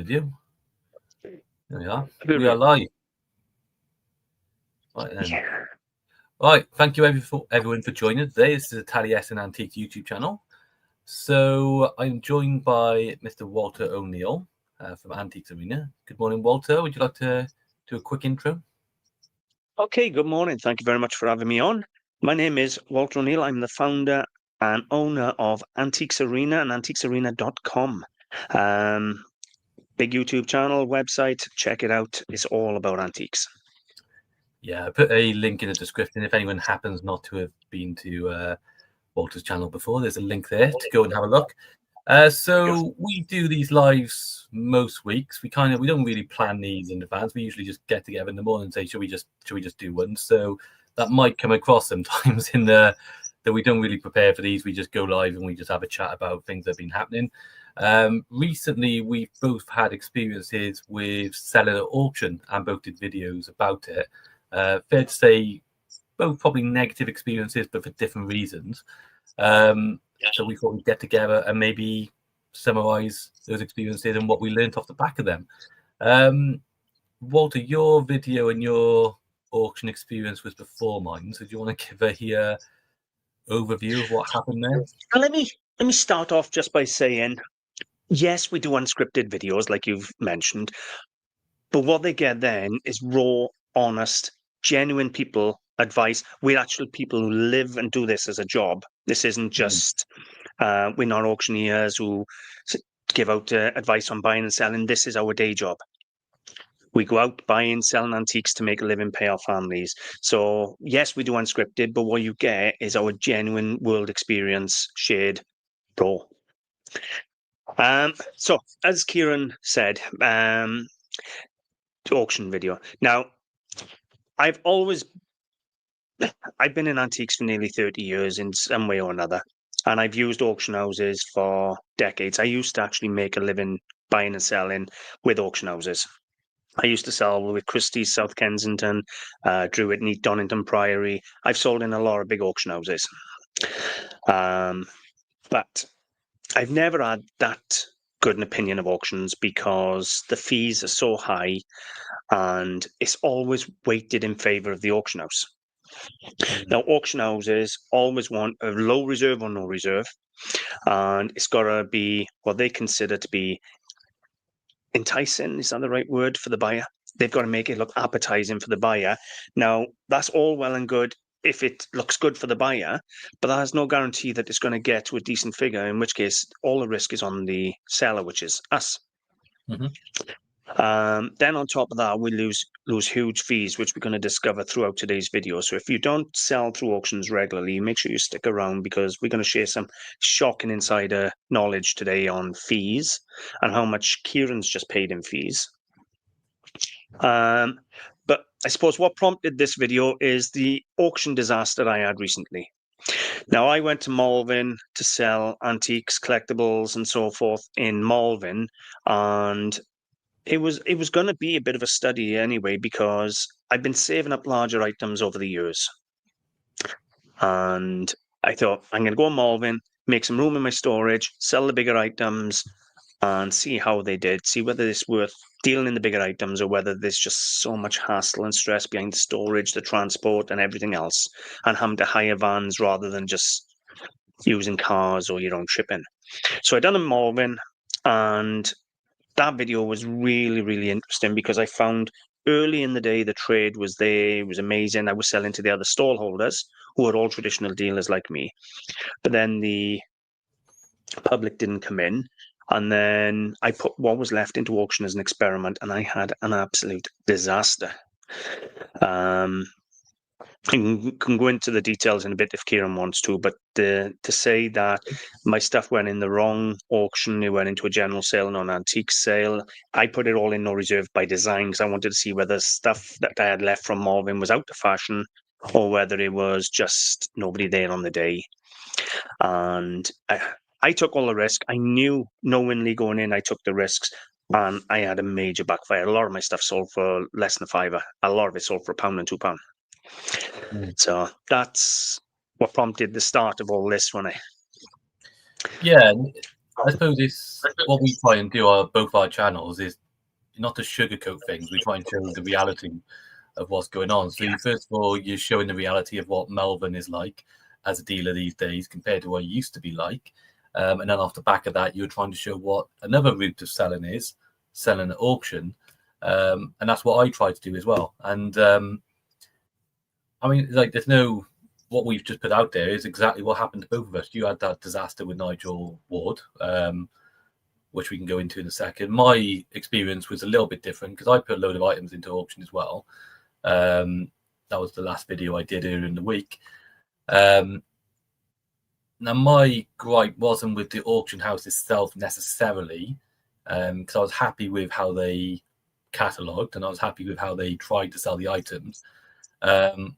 video. There we are. Good We are live. Right then. Yeah. Right. Thank you everyone for joining us today. This is the Taliesinantiques YouTube channel. So I'm joined by Mr. Walter O'Neill from Antiques Arena. Good morning, Walter. Would you like to do a quick intro? Okay, good morning. Thank you very much for having me on. My name is Walter O'Neill. I'm the founder and owner of Antiques Arena and antiquesarena.com. Big YouTube channel, website. Check it out. It's all about antiques. Yeah, I put a link in the description. If anyone happens not to have been to Walter's channel before, there's a link there to go and have a look. So we do these lives most weeks. We don't really plan these in advance. We usually just get together in the morning and say, should we just do one? So that might come across sometimes in that we don't really prepare for these. We just go live and we just have a chat about things that have been happening. Recently, we've both had experiences with selling at auction and both did videos about it. Fair to say, both probably negative experiences, but for different reasons. So we thought we'd get together and maybe summarize those experiences and what we learned off the back of them. Walter, your video and your auction experience was before mine. So do you want to give a overview of what happened there? Let me start off just by saying, yes, we do unscripted videos like you've mentioned, but what they get then is raw, honest, genuine people advice. We're actual people who live and do this as a job. This isn't just we're not auctioneers who give out advice on buying and selling. This is our day job. We go out buying, selling antiques to make a living, pay our families. So yes, we do unscripted, but what you get is our genuine world experience shared raw. So as Kieran said, auction video. Now, I've been in antiques for nearly 30 years in some way or another, and I've used auction houses for decades. I used to actually make a living buying and selling with auction houses. I used to sell with Christie's, South Kensington, Druitt, Neat, Donington Priory. I've sold in a lot of big auction houses. But I've never had that good an opinion of auctions because the fees are so high and it's always weighted in favour of the auction house. Now, auction houses always want a low reserve or no reserve, and it's got to be what they consider to be enticing. Is that the right word for the buyer? They've got to make it look appetizing for the buyer. Now, that's all well and good if it looks good for the buyer, but that has no guarantee that it's going to get to a decent figure, in which case all the risk is on the seller, which is us. Then on top of that, we lose huge fees, which we're going to discover throughout today's video. So if you don't sell through auctions regularly, make sure you stick around because we're going to share some shocking insider knowledge today on fees and how much Kieran's just paid in fees. But I suppose what prompted this video is the auction disaster I had recently. Now, I went to Malvern to sell antiques, collectibles, and so forth in Malvern, and it was going to be a bit of a study anyway, because I've been saving up larger items over the years. And I thought, I'm going to go to Malvern, make some room in my storage, sell the bigger items, and see how they did, see whether it's worth dealing in the bigger items or whether there's just so much hassle and stress behind the storage, the transport, and everything else, and having to hire vans rather than just using cars or your own shipping. So I done a Malvern, and that video was really, really interesting because I found early in the day the trade was there, it was amazing. I was selling to the other stall holders who are all traditional dealers like me. But then the public didn't come in. And then I put what was left into auction as an experiment, and I had an absolute disaster. I can go into the details in a bit if Kieran wants to, but to say that my stuff went in the wrong auction, it went into a general sale and an antique sale. I put it all in no reserve by design because I wanted to see whether stuff that I had left from Malvern was out of fashion or whether it was just nobody there on the day. And I took all the risk. I knew knowingly going in, I took the risks. And I had a major backfire. A lot of my stuff sold for less than £5. A lot of it sold for £1 and £2. So that's what prompted the start of all this, wasn't it? Yeah, I suppose it's what we try and do on both our channels is not to sugarcoat things. We try and show the reality of what's going on. So first of all, you're showing the reality of what Melbourne is like as a dealer these days compared to what it used to be like. And then off the back of that, you're trying to show what another route of selling is, selling at auction. And that's what I try to do as well. And I mean, like, there's no, what we've just put out there is exactly what happened to both of us. You had that disaster with Nigel Ward, which we can go into in a second. My experience was a little bit different because I put a load of items into auction as well. That was the last video I did earlier in the week. Now, my gripe wasn't with the auction house itself necessarily, because I was happy with how they catalogued and I was happy with how they tried to sell the items. I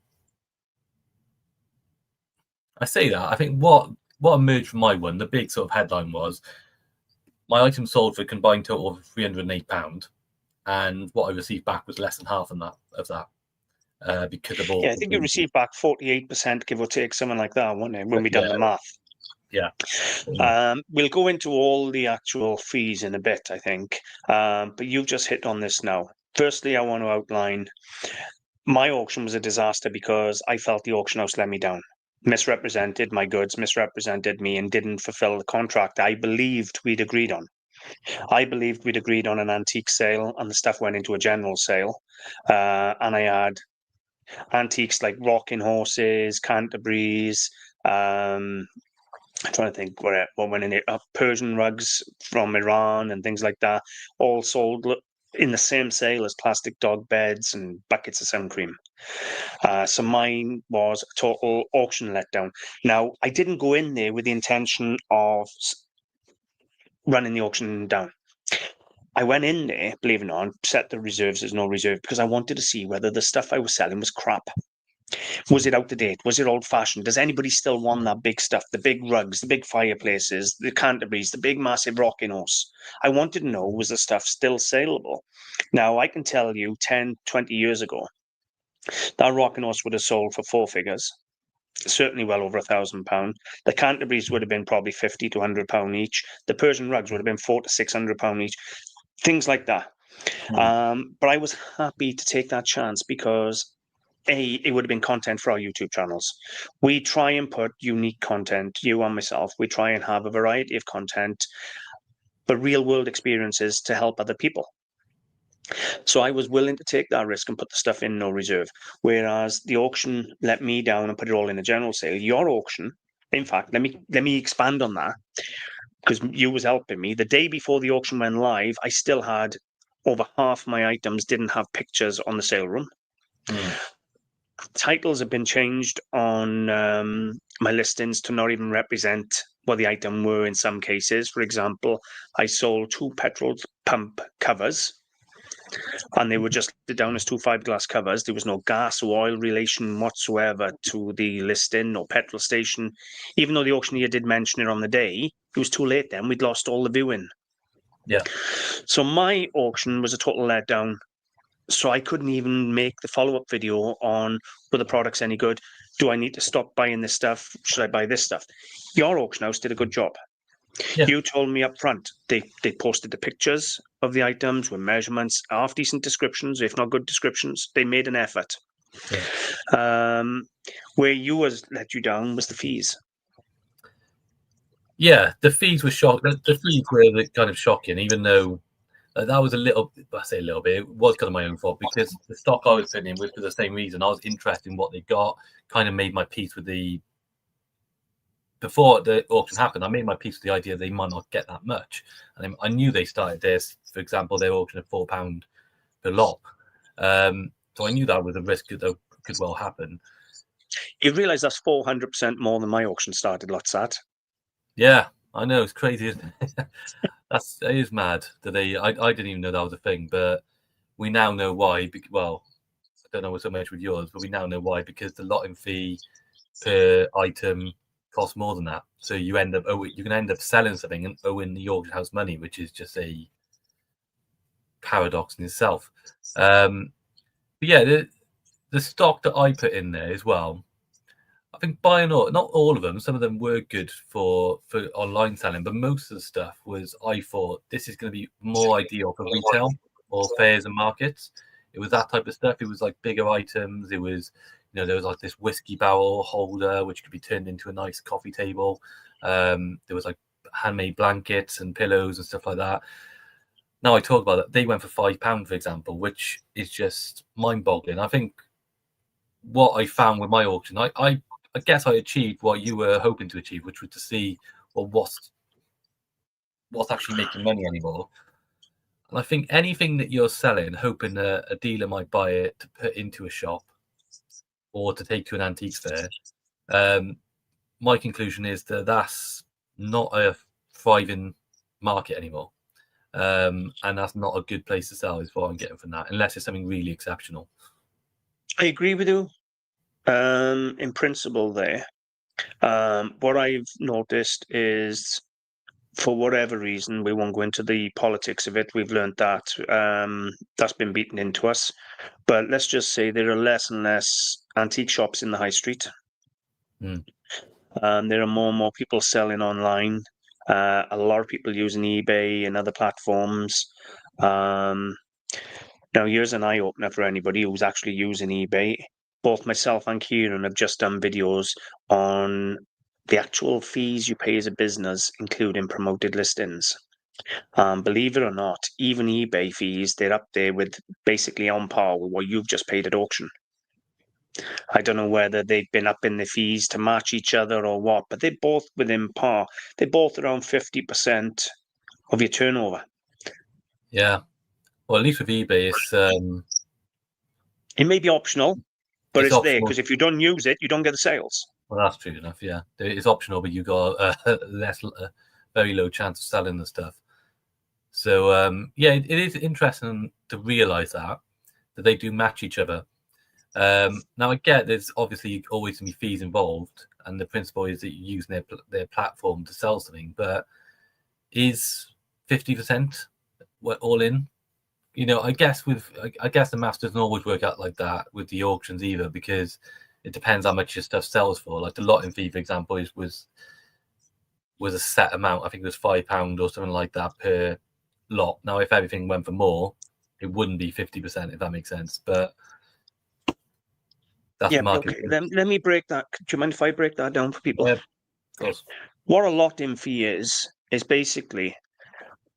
say that. I think what emerged from my one, the big sort of headline was my item sold for a combined total of £308, and what I received back was less than half of that. Because of all. Yeah, I think you received back 48%, give or take, something like that, wasn't it, when we done the math? Yeah. We'll go into all the actual fees in a bit, I think. But you've just hit on this now. Firstly, I want to outline my auction was a disaster because I felt the auction house let me down, misrepresented my goods, misrepresented me, and didn't fulfill the contract I believed we'd agreed on. I believed we'd agreed on an antique sale, and the stuff went into a general sale. And I had antiques like rocking horses, Canterbury's, I'm trying to think what went in it. Persian rugs from Iran and things like that, all sold in the same sale as plastic dog beds and buckets of sun cream. So mine was a total auction letdown. Now, I didn't go in there with the intention of running the auction down. I went in there, believe it or not, set the reserves as no reserve because I wanted to see whether the stuff I was selling was crap. Was it out of date? Was it old fashioned? Does anybody still want that big stuff? The big rugs, the big fireplaces, the Canterbury's, the big massive rocking horse. I wanted to know, was the stuff still saleable? Now, I can tell you 10, 20 years ago, that rocking horse would have sold for four figures, certainly well over £1,000. The Canterbury's would have been probably £50 to £100 each. The Persian rugs would have been £400 to £600 each. Things like that. But I was happy to take that chance because it would have been content for our YouTube channels. We try and put unique content, you and myself, we try and have a variety of content, but real world experiences to help other people. So I was willing to take that risk and put the stuff in no reserve. Whereas the auction let me down and put it all in a general sale. Your auction, in fact, let me expand on that because you was helping me. The day before the auction went live, I still had over half my items didn't have pictures on the sale room. Titles have been changed on my listings to not even represent what the item were in some cases. For example, I sold 2 petrol pump covers and they were just down as 2 fiberglass covers. There was no gas or oil relation whatsoever to the listing or petrol station. Even though the auctioneer did mention it on the day, it was too late then. We'd lost all the viewing. Yeah. So my auction was a total letdown. So I couldn't even make the follow-up video on, were the products any good? Do I need to stop buying this stuff? Should I buy this stuff? Your auction house did a good job. Yeah. You told me up front, they posted the pictures of the items with measurements, half decent descriptions, if not good descriptions. They made an effort. Yeah. Where you was let you down was the fees. Yeah, the fees were shocking. The fees were kind of shocking, even though that was a little, I say a little bit, it was kind of my own fault because the stock I was putting in was for the same reason. I was interested in what they got, kind of made my peace with before the auction happened, I made my peace with the idea they might not get that much. And I knew they started this, for example, they auctioned at £4 per lot. So I knew that was a risk that could well happen. You realise that's 400% more than my auction started lots at. Yeah, I know, it's crazy, isn't it? It is mad that I didn't even know that was a thing, but we now know why. Well, I don't know so much with yours, but we now know why, because the lotting fee per item costs more than that. So you can end up selling something and owing the auction house money, which is just a paradox in itself. But yeah, the stock that I put in there as well, I think by and all, not all of them, some of them were good for online selling, but most of the stuff was, I thought, this is going to be more ideal for retail or fairs and markets. It was that type of stuff. It was like bigger items. It was, there was like this whiskey barrel holder which could be turned into a nice coffee table. There was like handmade blankets and pillows and stuff like that. Now I talk about that, they went for £5, for example, which is just mind-boggling. I think what I found with my auction, I guess I achieved what you were hoping to achieve, which was to see, well, what's actually making money anymore. And I think anything that you're selling, hoping a dealer might buy it to put into a shop or to take to an antiques fair, my conclusion is that that's not a thriving market anymore. And that's not a good place to sell, is what I'm getting from that, unless it's something really exceptional. I agree with you in principle there. What I've noticed is, for whatever reason, we won't go into the politics of it. We've learned that that's been beaten into us. But let's just say there are less and less antique shops in the high street. Mm. There are more and more people selling online. A lot of people using eBay and other platforms. Now, here's an eye-opener for anybody who's actually using eBay. Both myself and Kieran have just done videos on the actual fees you pay as a business, including promoted listings. Believe it or not, even eBay fees, they're up there with basically on par with what you've just paid at auction. I don't know whether they've been up in the fees to match each other or what, but they're both within par. They're both around 50% of your turnover. Yeah. Well, at least with eBay, It may be optional, but it's it's there, optional. because if you don't use it, you don't get the sales. Well, that's true enough. Yeah, it's optional, but you got very low chance of selling the stuff. So yeah, it is interesting to realise that they do match each other. Now I get there's obviously always going to be fees involved, and the principle is that you're using their platform to sell something. But is 50% all in? I guess the maths doesn't always work out like that with the auctions either, because it depends how much your stuff sells for. Like the lotting fee, for example, was a set amount. I think it was £5 or something like that per lot. Now, if everything went for more, it wouldn't be 50%, if that makes sense. But that's market. Okay. Let me break that. Do you mind if I break that down for people? Yeah, of course. What a lot-in fee is basically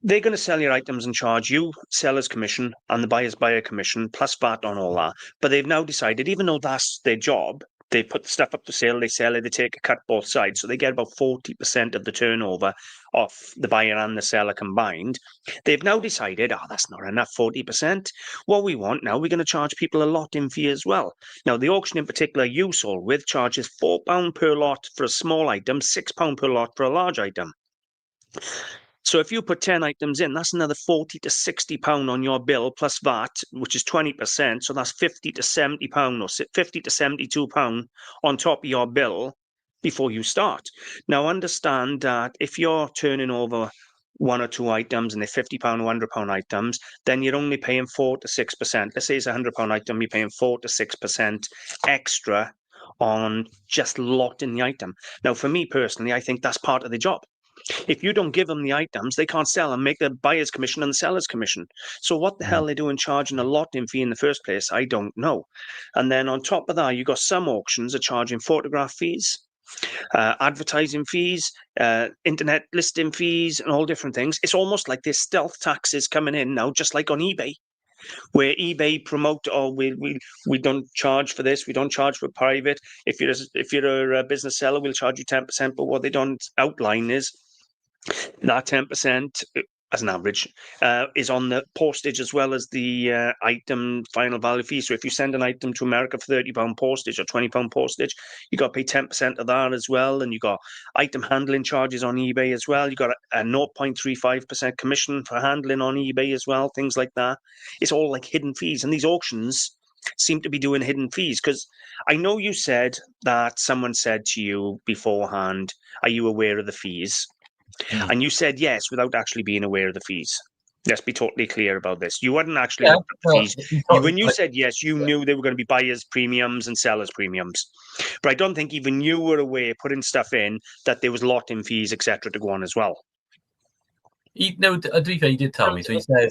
they're going to sell your items and charge you seller's commission and the buyer's buyer commission plus VAT on all that. But they've now decided, even though that's their job, they put the stuff up for sale, they sell it, they take a cut both sides. So they get about 40% of the turnover off the buyer and the seller combined. They've now decided, that's not enough, 40%. What we want now, we're going to charge people a lot-in fee as well. Now, the auction in particular you sold with charges £4 per lot for a small item, £6 per lot for a large item. So if you put 10 items in, that's another £40 to £60 on your bill plus VAT, which is 20%. So that's £50 to £70 or £50 to £72 on top of your bill before you start. Now, understand that if you're turning over one or two items and they're £50 or £100 items, then you're only paying 4 to 6%. Let's say it's a £100 item, you're paying 4 to 6% extra on just lotting the item. Now, for me personally, I think that's part of the job. If you don't give them the items, they can't sell and make the buyer's commission and the seller's commission. So what the hell are they doing charging a lot-in fee in the first place? I don't know. And then on top of that, you got some auctions are charging photograph fees, advertising fees, internet listing fees, and all different things. It's almost like there's stealth taxes coming in now, just like on eBay, where eBay promote, we don't charge for this, we don't charge for private. If you're a business seller, we'll charge you 10%. But what they don't outline is that 10%, as an average, is on the postage as well as the item final value fee. So if you send an item to America for £30 postage or £20 postage, you got to pay 10% of that as well. And you got item handling charges on eBay as well. You got a 0.35% commission for handling on eBay as well, things like that. It's all like hidden fees. And these auctions seem to be doing hidden fees, because I know you said that someone said to you beforehand, are you aware of the fees? And you said yes without actually being aware of the fees. Let's be totally clear about this. You hadn't actually Yeah, looked at the well, fees. When you said yes, you knew they were going to be buyers' premiums and sellers' premiums. But I don't think even you were aware, putting stuff in, that there was lot-in fees, etc., to go on as well. No, to be fair, he did tell me. So he said,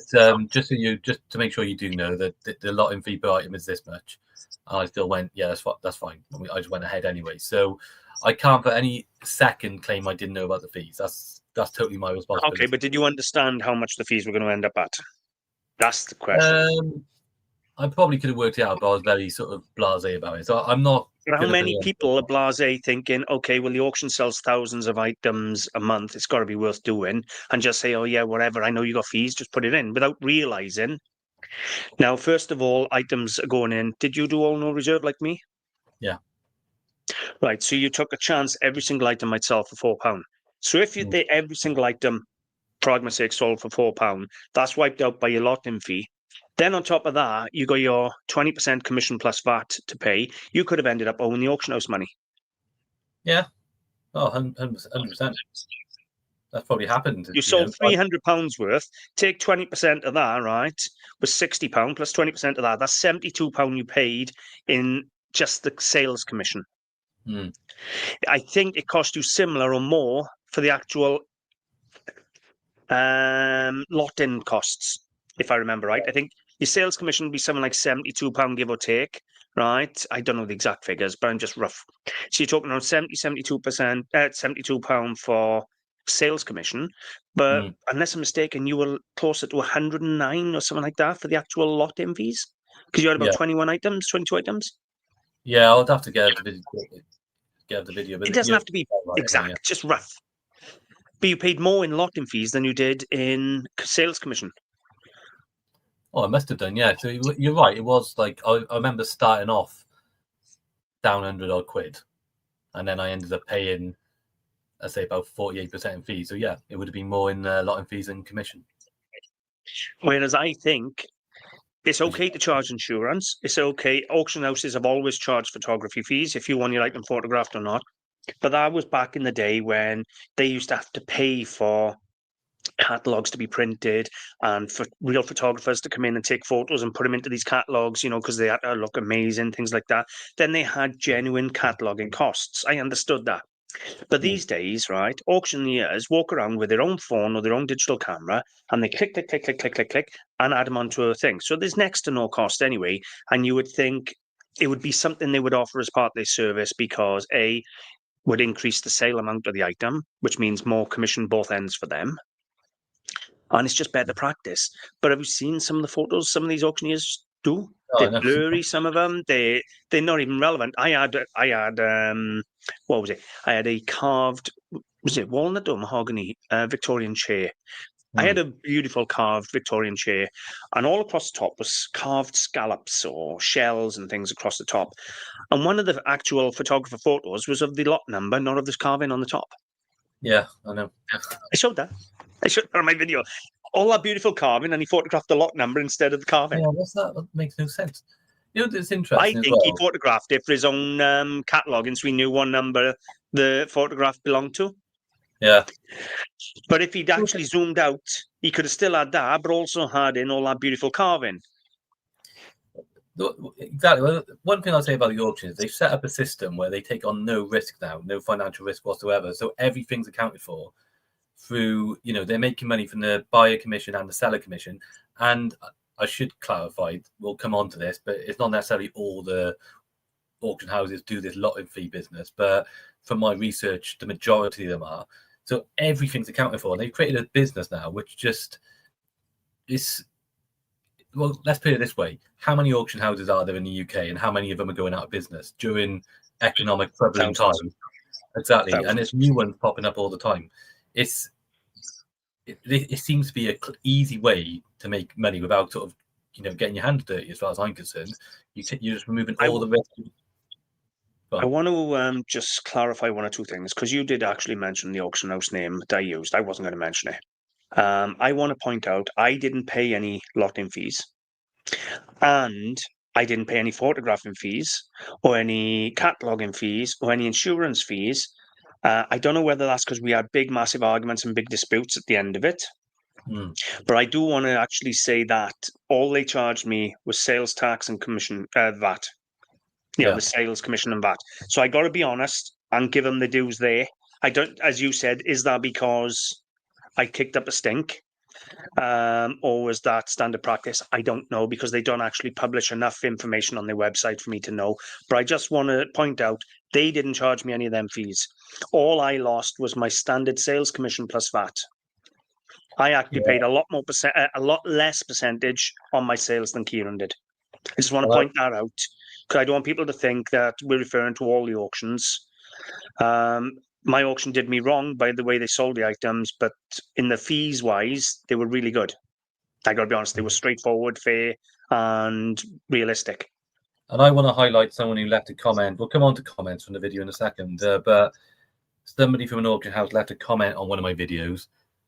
just to make sure you do know that the lot in fee per item is this much. And I still went, yeah, that's fine. I just went ahead anyway. So I can't for any second claim I didn't know about the fees. That's totally my responsibility. Okay, but did you understand how much the fees were going to end up at? That's the question. I probably could have worked it out, but I was very sort of blasé about it. So I'm not. But how many people are blasé thinking, okay, well, the auction sells thousands of items a month. It's got to be worth doing. And just say, oh, yeah, whatever. I know you got fees. Just put it in without realizing. Now, first of all, items are going in. Did you do all no reserve like me? Yeah. Right. So you took a chance every single item might sell for £4. So if you did every single item, for argument's sake, sold for £4, that's wiped out by your lot-in fee. Then on top of that, you got your 20% commission plus VAT to pay. You could have ended up owing the auction house money. Yeah. Oh, 100%. That's probably happened. You sold £300 worth. Take 20% of that, right? Was £60 plus 20% of that. That's £72 you paid in just the sales commission. I think it cost you similar or more for the actual lot-in costs, if I remember right. I think your sales commission would be something like £72, give or take, right? I don't know the exact figures, but I'm just rough. So you're talking around 72%, £72 for sales commission. But unless I'm mistaken, you were closer to 109 or something like that for the actual lot-in fees? Because you had about 21 items, 22 items? Yeah, I'll have to get the video. But it doesn't have to be exact, just rough. But you paid more in lot-in fees than you did in sales commission. Oh, I must have done, yeah. So you're right. It was like I remember starting off down 100 odd quid, and then I ended up paying, I say, about 48% in fees. So yeah, it would have been more in lot in fees and commission. Whereas I think it's okay to charge insurance. It's okay. Auction houses have always charged photography fees if you want your item photographed or not. But that was back in the day when they used to have to pay for catalogs to be printed and for real photographers to come in and take photos and put them into these catalogs, because they had to look amazing, things like that. Then they had genuine cataloging costs. I understood that. But these days, right, auctioneers walk around with their own phone or their own digital camera and they click, click, click, click, click, click, click, and add them onto a thing. So there's next to no cost anyway. And you would think it would be something they would offer as part of their service because A, would increase the sale amount of the item, which means more commission both ends for them. And it's just better practice. But have you seen some of the photos some of these auctioneers do? They're blurry, some of them. They're not even relevant. I had what was it? I had a carved, was it walnut or mahogany Victorian chair. I had a beautiful carved Victorian chair, and all across the top was carved scallops or shells and things across the top. And one of the actual photographer photos was of the lot number, not of the carving on the top. Yeah, I know. I showed that. I showed that on my video. All that beautiful carving, and he photographed the lot number instead of the carving. Yeah, what's that? That makes no sense. It's interesting. I think he photographed it for his own cataloguing, so he knew what number the photograph belonged to. Yeah. But if he'd actually zoomed out, he could have still had that, but also had in all that beautiful carving. Exactly. Well, one thing I'll say about the auction is they've set up a system where they take on no risk now, no financial risk whatsoever. So everything's accounted for through, they're making money from the buyer commission and the seller commission. And I should clarify, we'll come on to this, but it's not necessarily all the auction houses do this lot in fee business. But from my research, the majority of them are. So everything's accounted for. And they've created a business now, which just is... Well, let's put it this way. How many auction houses are there in the UK and how many of them are going out of business during economic troubling times? Exactly. Thousands. And there's new ones popping up all the time. It seems to be an easy way to make money without sort of, getting your hands dirty as far as I'm concerned. You're just removing all the risk. I want to just clarify one or two things because you did actually mention the auction house name that I used. I wasn't going to mention it. I want to point out I didn't pay any lot-in fees and I didn't pay any photographing fees or any cataloguing fees or any insurance fees. I don't know whether that's because we had big, massive arguments and big disputes at the end of it. But I do want to actually say that all they charged me was sales tax and commission, VAT. The sales commission and VAT. So I got to be honest and give them the dues there. I don't, as you said, is that because I kicked up a stink? Or was that standard practice? I don't know, because they don't actually publish enough information on their website for me to know. But I just want to point out, they didn't charge me any of them fees. All I lost was my standard sales commission plus VAT. I actually paid a lot less percentage on my sales than Kieran did. I just want to point that out, because I don't want people to think that we're referring to all the auctions. My auction did me wrong by the way they sold the items, but in the fees wise, they were really good. I got to be honest, they were straightforward, fair, and realistic. And I want to highlight someone who left a comment. We'll come on to comments from the video in a second, but somebody from an auction house left a comment on one of my videos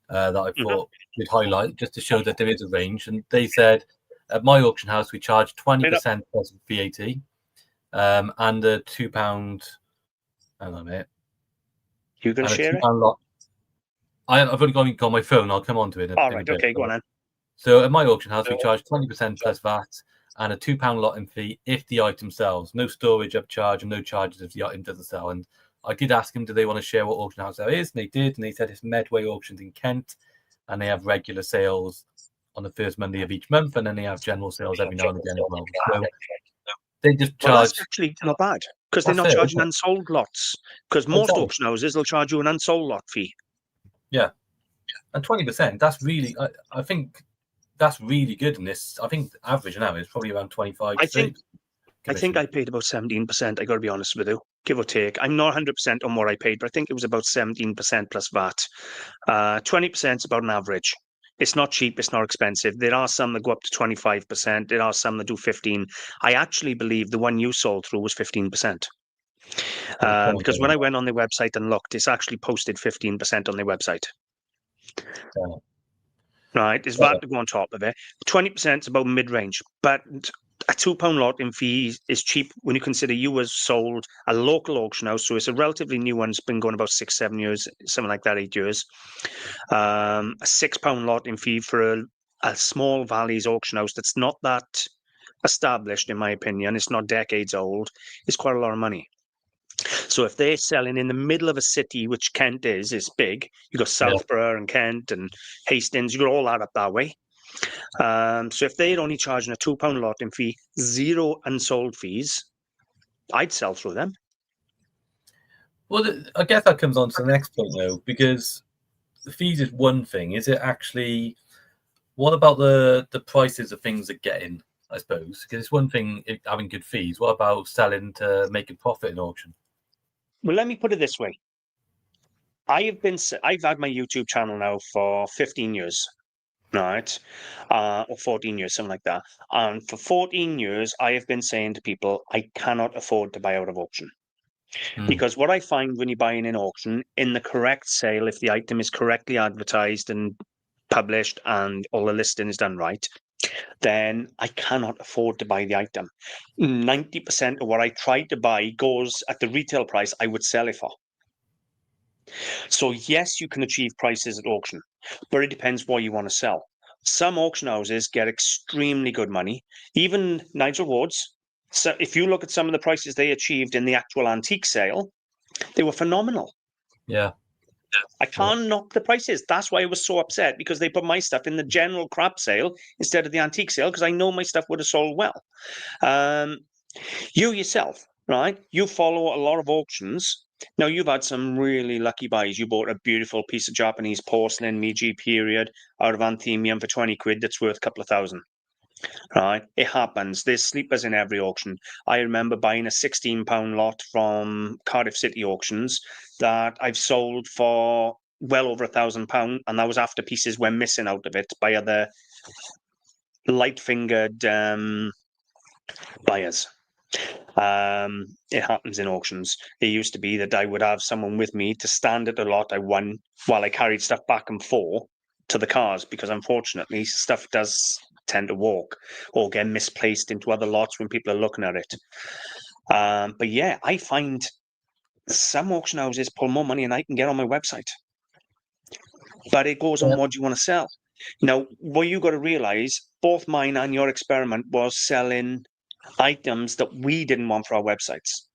that I thought we'd highlight, just to show that there is a range. And they said, at my auction house, we charge 20% plus VAT, and a £2. Hang on a minute. You can share it? Lot. I've only got my phone. I'll come on to it. All right, okay, go on then. So at my auction house, we charge 20% plus VAT and a £2 lotting fee if the item sells. No storage upcharge and no charges if the item doesn't sell. And I did ask them, do they want to share what auction house that is? And they did. And they said it's Medway Auctions in Kent. And they have regular sales on the first Monday of each month. And then they have general sales every now and again as well. So they just charge. Well, that's actually not bad, because they're not charging unsold lots. Because most auction houses will charge you an unsold lot fee. Yeah. And 20%, that's really, I think that's really good in this. I think average now is probably around 25. I think I paid about 17%. I got to be honest with you, give or take. I'm not 100% on what I paid, but I think it was about 17% plus VAT. 20% is about an average. It's not cheap. It's not expensive. There are some that go up to 25%. There are some that do 15%. I actually believe the one you sold through was 15%. Because when I went on their website and looked, it's actually posted 15% on their website. Yeah. Right, there's VAT to go on top of it. 20% is about mid-range, but a £2 lot in fees is cheap when you consider you was sold a local auction house, so it's a relatively new one. It's been going about 6-7 years, something like that, 8 years. A £6 lot in fee for a small valleys auction house that's not that established, in my opinion. It's not decades old. It's quite a lot of money. So if they're selling in the middle of a city, which Kent is big, you've got Southborough and Kent and Hastings, you've got all that up that way. So if they're only charging a £2 lot in fee, 0 unsold fees, I'd sell through them. Well, I guess that comes on to the next point, though, because the fees is one thing. Is it actually, what about the prices of things they're getting, I suppose? Because it's one thing having good fees. What about selling to make a profit in auction? Well, let me put it this way. I've had my YouTube channel now for 15 years, right? Or 14 years, something like that. And for 14 years, I have been saying to people, I cannot afford to buy out of auction. Because what I find when you're buying in auction, in the correct sale, if the item is correctly advertised and published and all the listing is done right, then I cannot afford to buy the item. 90% of what I tried to buy goes at the retail price I would sell it for. So yes, you can achieve prices at auction, but it depends what you want to sell. Some auction houses get extremely good money. Even Nigel Ward's, so if you look at some of the prices they achieved in the actual antique sale, they were phenomenal. Yeah. I can't knock the prices. That's why I was so upset, because they put my stuff in the general crap sale instead of the antique sale, because I know my stuff would have sold well. You yourself, right? You follow a lot of auctions. Now, you've had some really lucky buys. You bought a beautiful piece of Japanese porcelain, Meiji period, out of Anthemium for 20 quid that's worth a couple of thousand. Right? It happens. There's sleepers in every auction. I remember buying a £16 lot from Cardiff City Auctions that I've sold for well over £1,000, and that was after pieces went missing out of it by other light-fingered buyers. It happens in auctions. It used to be that I would have someone with me to stand at the lot I won while I carried stuff back and forth to the cars, because unfortunately stuff does tend to walk or get misplaced into other lots when people are looking at it. But yeah, I find some auction houses pull more money than I can get on my website. But it goes on what you want to sell. Now, what you got to realize, both mine and your experiment was selling items that we didn't want for our websites.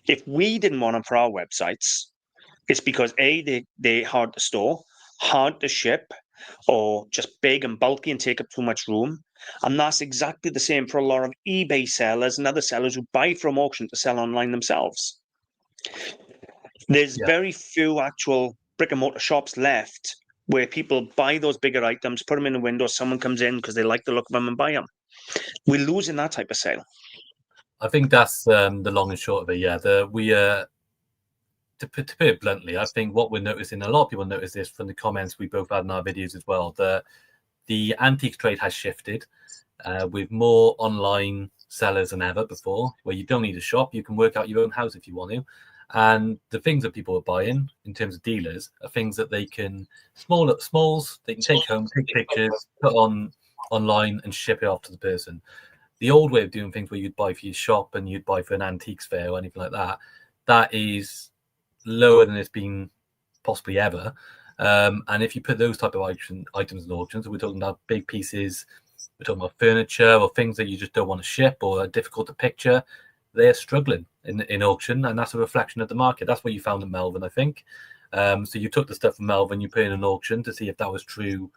If we didn't want them for our websites, it's because they hard to store, hard to ship, or just big and bulky and take up too much room. And that's exactly the same for a lot of eBay sellers and other sellers who buy from auction to sell online themselves. There's Yeah. very few actual brick and mortar shops left where people buy those bigger items, put them in the window, someone comes in because they like the look of them and buy them. We're losing that type of sale. I think that's the long and short of it. Yeah, to put it bluntly, I think what we're noticing, a lot of people notice this from the comments we both had in our videos as well, that the antiques trade has shifted with more online sellers than ever before, where you don't need a shop, you can work out your own house if you want to. And the things that people are buying in terms of dealers are things that they can smalls, they can take home, take pictures, put on online and ship it off to the person. The old way of doing things where you'd buy for your shop and you'd buy for an antiques fair or anything like that, that is lower than it's been possibly ever. And if you put those type of items in auctions, we're talking about big pieces, we're talking about furniture or things that you just don't want to ship or are difficult to picture, they're struggling in auction, and that's a reflection of the market. That's what you found at Melbourne, I think. So you took the stuff from Melbourne, you put in an auction to see if that was true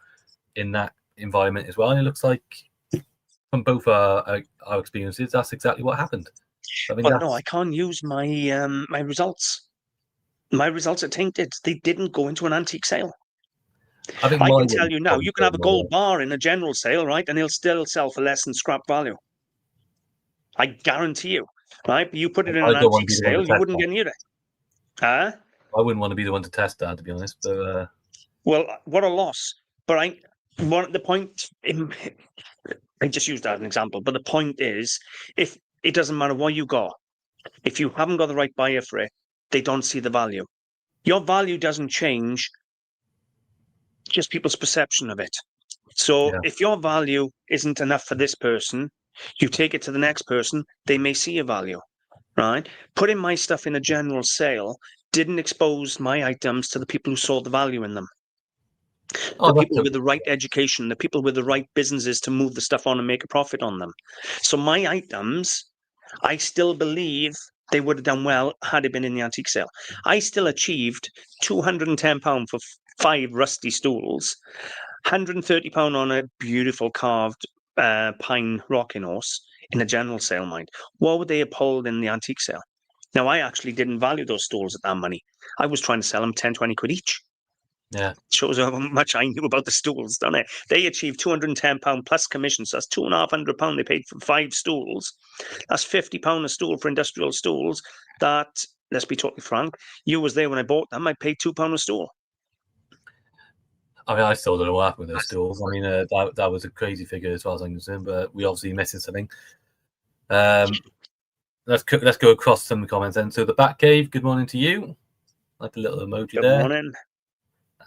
in that environment as well, and it looks like from both our experiences, that's exactly what happened. I mean, But no, I can't use my my results. My results are tainted. They didn't go into an antique sale. I think I my can tell you now, you can have a more. gold bar in a general sale, right? And they'll still sell for less than scrap value. I guarantee you, right? But you put it in I an don't want to antique be the one to sale, you test wouldn't that. get near it. Huh? I wouldn't want to be the one to test that, to be honest. But Well, what a loss. But the point, I just used that as an example, but the point is, if it doesn't matter what you got, if you haven't got the right buyer for it, they don't see the value. Your value doesn't change, just people's perception of it. So yeah, if your value isn't enough for this person, you take it to the next person, they may see a value, right? Putting my stuff in a general sale didn't expose my items to the people who saw the value in them. The that's people with the right education, the people with the right businesses to move the stuff on and make a profit on them. So my items, I still believe they would have done well had it been in the antique sale. I still achieved £210 for 5 rusty stools, £130 on a beautiful carved pine rocking horse in a general sale, mind. What would they have pulled in the antique sale? Now, I actually didn't value those stools at that money. I was trying to sell them 10, 20 quid each. yeah. Shows how much I knew about the stools, doesn't it? They achieved £210 plus commissions. That's £250 they paid for 5 stools. That's £50 a stool for industrial stools. That, let's be totally frank, you was there when I bought them. I paid £2 a stool. I mean, I still don't know what happened with those stools. I mean, that was a crazy figure as far as I'm concerned, but we obviously missing something. Let's go across some comments then. So the Batcave, good morning to you. Like a little emoji Good there. morning.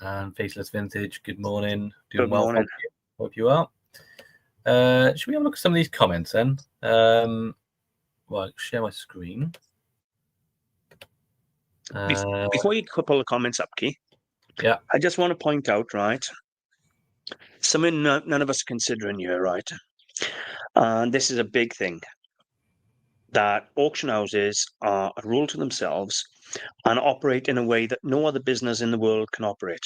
And Faceless Vintage, good morning. Doing Good well, morning. hope you are. Should we have a look at some of these comments then? Well, share my screen. Before you pull the comments up, Key, yeah, I just want to point out, right, something none of us are considering here, right? And this is a big thing, that auction houses are a rule to themselves and operate in a way that no other business in the world can operate.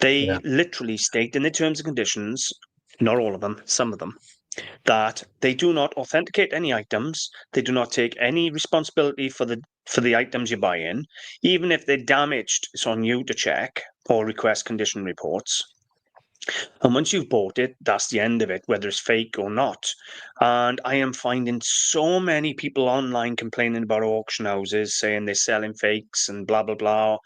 They literally state in the terms and conditions, not all of them, some of them, that they do not authenticate any items. They do not take any responsibility for the items you buy in. Even if they're damaged, it's on you to check or request condition reports. And once you've bought it, that's the end of it, whether it's fake or not. And I am finding so many people online complaining about auction houses, saying they're selling fakes and blah, blah, blah.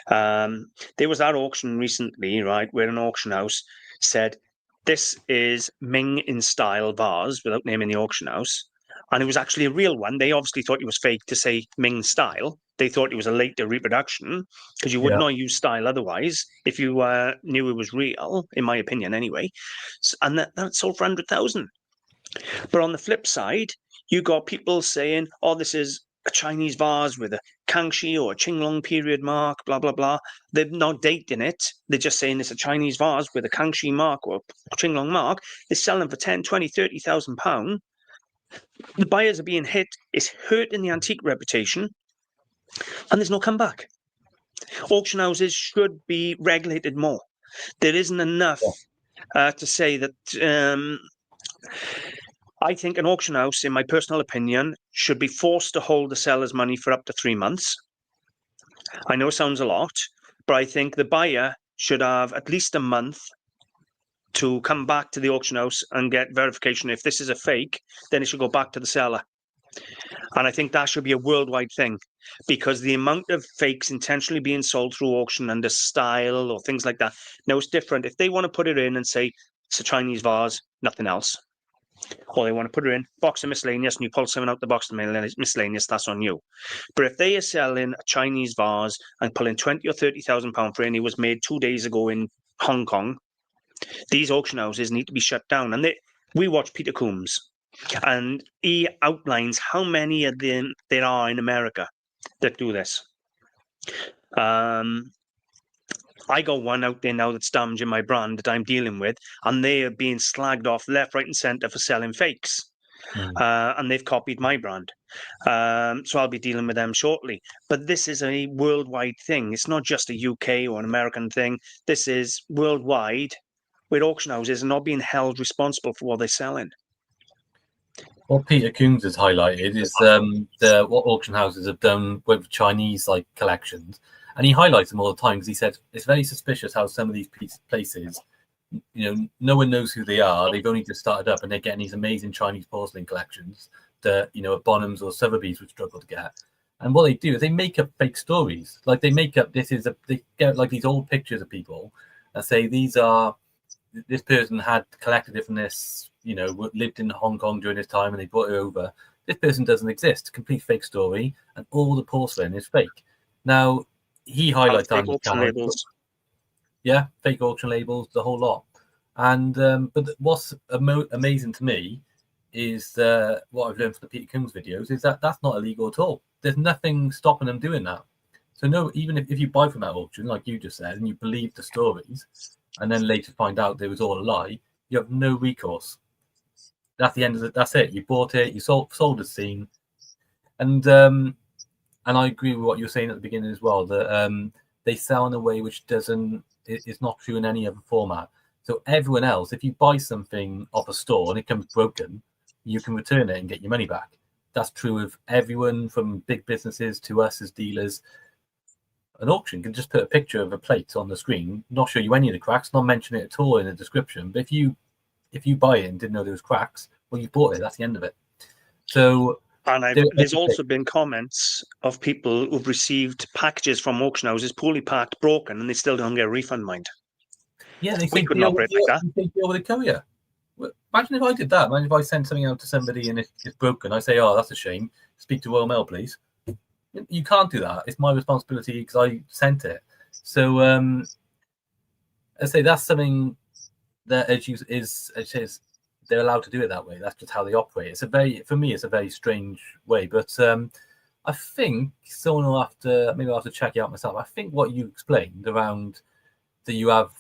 There was that auction recently, right, where an auction house said, this is Ming in style vase, without naming the auction house. And it was actually a real one. They obviously thought it was fake to say Ming style. They thought it was a later reproduction, because you would not use style otherwise if you knew it was real, in my opinion, anyway. And that sold for 100,000. But on the flip side, you got people saying, oh, this is a Chinese vase with a Kangxi or a Qinglong period mark, blah, blah, blah. They're not dating it. They're just saying it's a Chinese vase with a Kangxi mark or a Qinglong mark. They're selling for 10, 20, 30,000 pounds. The buyers are being hit. It's hurting the antique reputation. And there's no comeback. Auction houses should be regulated more. There isn't enough to say that I think an auction house, in my personal opinion, should be forced to hold the seller's money for up to 3 months. I know it sounds a lot, but I think the buyer should have at least a month to come back to the auction house and get verification. If this is a fake, then it should go back to the seller. And I think that should be a worldwide thing, because the amount of fakes intentionally being sold through auction under style or things like that, now it's different. If they want to put it in and say it's a Chinese vase, nothing else, or they want to put it in box of miscellaneous and you pull something out the box of miscellaneous, that's on you. But if they are selling a Chinese vase and pulling 20 or 30,000 pounds for it, and it was made 2 days ago in Hong Kong, these auction houses need to be shut down. And we watch Peter Coombs, and he outlines how many of them there are in America that do this. I got one out there now that's damaging my brand that I'm dealing with, and they are being slagged off left, right, and centre for selling fakes. And they've copied my brand. So I'll be dealing with them shortly. But this is a worldwide thing. It's not just a UK or an American thing. This is worldwide, where auction houses are not being held responsible for what they're selling. What Peter Coombs has highlighted is what auction houses have done with Chinese collections, and he highlights them all the time because he said it's very suspicious how some of these places, no one knows who they are. They've only just started up, and they're getting these amazing Chinese porcelain collections that at Bonhams or Sotheby's would struggle to get. And what they do is they make up fake stories. Like they make up they get like these old pictures of people and say this person had collected it from this, lived in Hong Kong during this time and they brought it over. This person doesn't exist. Complete fake story, and all the porcelain is fake. Now, he highlights fake auction labels. Yeah, fake auction labels, the whole lot. And but what's amazing to me is what I've learned from the Peter Coombs videos is that that's not illegal at all. There's nothing stopping them doing that. So no, even if you buy from that auction, like you just said, and you believe the stories, and then later find out it was all a lie, you have no recourse. That's the end of it. That's it. You bought it. You sold the scene, and I agree with what you were saying at the beginning as well. That they sell in a way which is not true in any other format. So everyone else, if you buy something off a store and it comes broken, you can return it and get your money back. That's true of everyone from big businesses to us as dealers. An auction can just put a picture of a plate on the screen, not show you any of the cracks, not mention it at all in the description. But if you buy it and didn't know there was cracks, well, you bought it. That's the end of it. So, and there's also been comments of people who've received packages from auction houses poorly packed, broken, and they still don't get a refund, mind. Yeah, they we couldn't operate like that. They deal with a courier. Imagine if I did that. Imagine if I sent something out to somebody and it's broken. I say, "Oh, that's a shame. Speak to Royal Mail, please." You can't do that. It's my responsibility because I sent it. So I say that's something that is they're allowed to do it that way. That's just how they operate. For me, it's a very strange way. But I think someone will have to check it out myself. I think what you explained around that you have,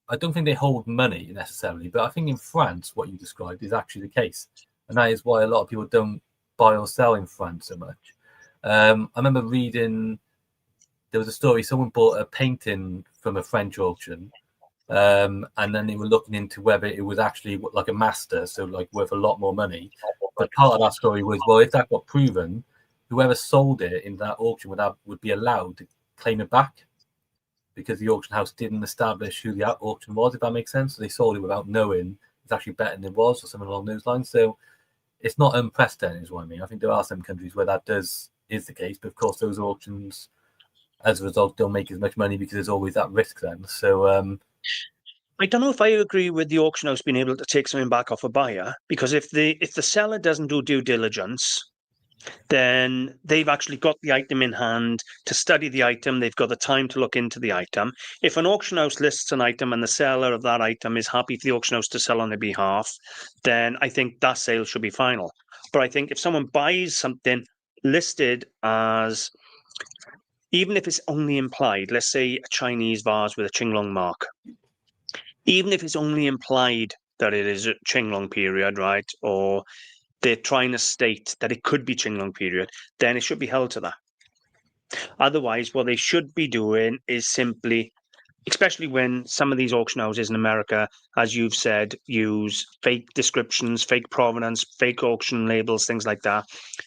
I don't think they hold money necessarily, but I think in France what you described is actually the case, and that is why a lot of people don't buy or sell in France so much. I remember reading there was a story. Someone bought a painting from a French auction, and then they were looking into whether it was actually like a master, so like worth a lot more money. But part of that story was, well, if that got proven, whoever sold it in that auction would be allowed to claim it back, because the auction house didn't establish who the auction was, if that makes sense. So they sold it without knowing it's actually better than it was, or something along those lines. So it's not unprecedented, is what I mean. I think there are some countries where that is the case, but of course those auctions, as a result, don't make as much money because there's always that risk then. So I don't know if I agree with the auction house being able to take something back off a buyer, because if the seller doesn't do due diligence, then they've actually got the item in hand to study the item. They've got the time to look into the item. If an auction house lists an item and the seller of that item is happy for the auction house to sell on their behalf, then I think that sale should be final. But I think if someone buys something listed as, even if it's only implied, let's say a Chinese vase with a Qinglong mark, even if it's only implied that it is a Qinglong period, right, or they're trying to state that it could be Qinglong period, then it should be held to that. Otherwise, what they should be doing is simply, especially when some of these auction houses in America, as you've said, use fake descriptions, fake provenance, fake auction labels, things like that,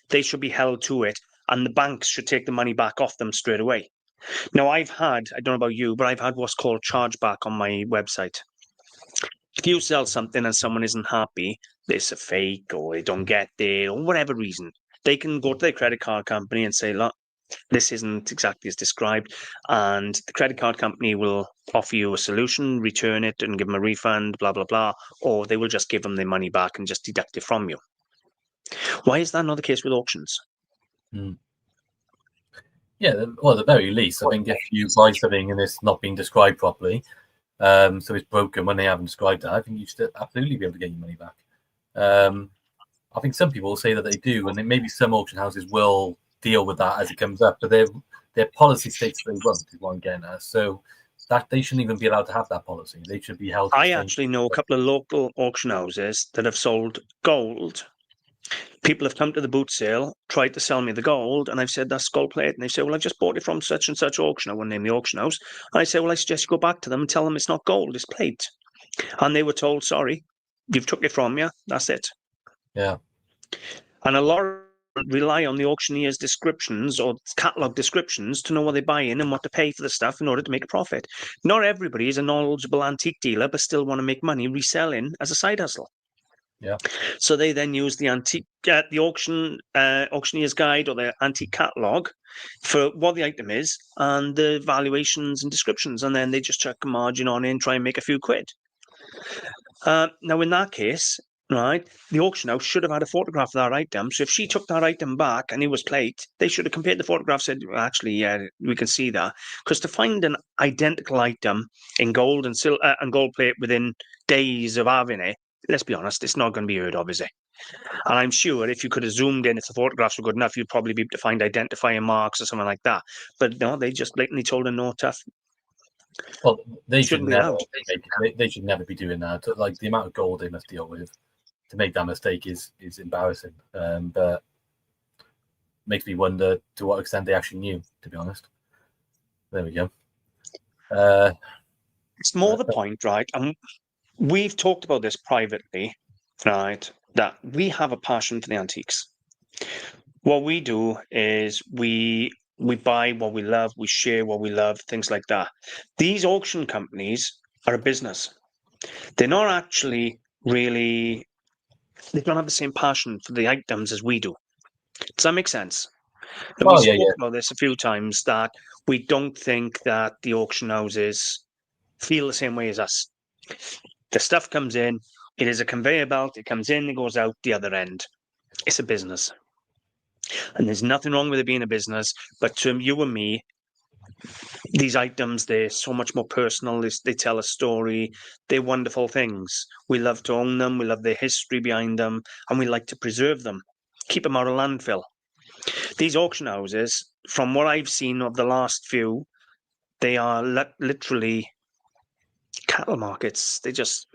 they should be held to it, and the banks should take the money back off them straight away. Now, I don't know about you, but I've had what's called chargeback on my website. If you sell something and someone isn't happy, it's a fake or they don't get it or whatever reason, they can go to their credit card company and say, look, this isn't exactly as described, and the credit card company will offer you a solution, return it and give them a refund, blah, blah, blah, or they will just give them their money back and just deduct it from you. Why is that not the case with auctions? Yeah, well, at the very least, I think if you buy something and it's not being described properly, so it's broken when they haven't described that, I think you should absolutely be able to get your money back. I think some people say that they do, and maybe some auction houses will deal with that as it comes up, but their policy states they won't, is what I'm getting at. So that they shouldn't even be allowed to have that policy. They should be held to the I same. actually know a couple of local auction houses that have sold gold. People have come to the boot sale, tried to sell me the gold, and I've said that's gold plate. And they say, well, I've just bought it from such and such auction. I won't name the auction house. And I say, well, I suggest you go back to them and tell them it's not gold, it's plate. And they were told, sorry, you've took it from you. That's it. Yeah. And a lot of rely on the auctioneer's descriptions or catalog descriptions to know what they buy in and what to pay for the stuff in order to make a profit. Not everybody is a knowledgeable antique dealer, but still want to make money reselling as a side hustle. Yeah. So they then use the auctioneer's guide or the antique catalog for what the item is and the valuations and descriptions, and then they just chuck a margin on in, try and make a few quid. Now, in that case, right, the auction house should have had a photograph of that item. So if she took that item back and it was plate, they should have compared the photograph, said, well, actually, yeah, we can see that. Because to find an identical item in gold and and gold plate within days of having it, let's be honest, it's not going to be heard of, is it? And I'm sure if you could have zoomed in, if the photographs were good enough, you'd probably be able to find identifying marks or something like that. But no, they just blatantly told her no, tough. Well, they should Shouldn't be never allowed. they should never be doing that. Like the amount of gold they must deal with to make that mistake is embarrassing. But makes me wonder to what extent they actually knew, to be honest. There we go. It's more the point, right? And we've talked about this privately, right? That we have a passion for the antiques. What we do is we buy what we love, we share what we love, things like that. These auction companies are a business. They're not actually really, they don't have the same passion for the items as we do. Does that make sense? And we spoke about this a few times, that we don't think that the auction houses feel the same way as us. The stuff comes in, it is a conveyor belt, it comes in, it goes out the other end. It's a business. And there's nothing wrong with it being a business, but to you and me, these items, they're so much more personal. They tell a story. They're wonderful things. We love to own them. We love the history behind them, and we like to preserve them, keep them out of landfill. These auction houses, from what I've seen of the last few, they are literally cattle markets. They just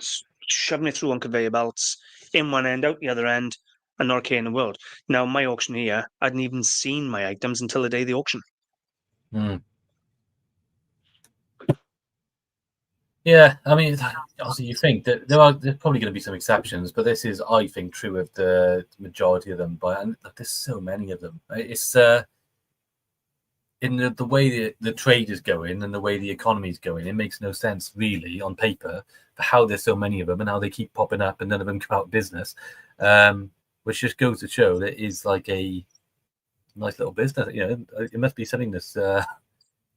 shoving it through on conveyor belts, in one end, out the other end, and not a care in the world. Now, my auctioneer hadn't even seen my items until the day of the auction. Yeah, I mean, obviously you think that there's probably going to be some exceptions, but this is, I think, true of the majority of them. And there's so many of them. It's in the way the trade is going and the way the economy is going, it makes no sense really on paper for how there's so many of them and how they keep popping up and none of them come out of business, which just goes to show that it is like a nice little business. You know, it must be something that's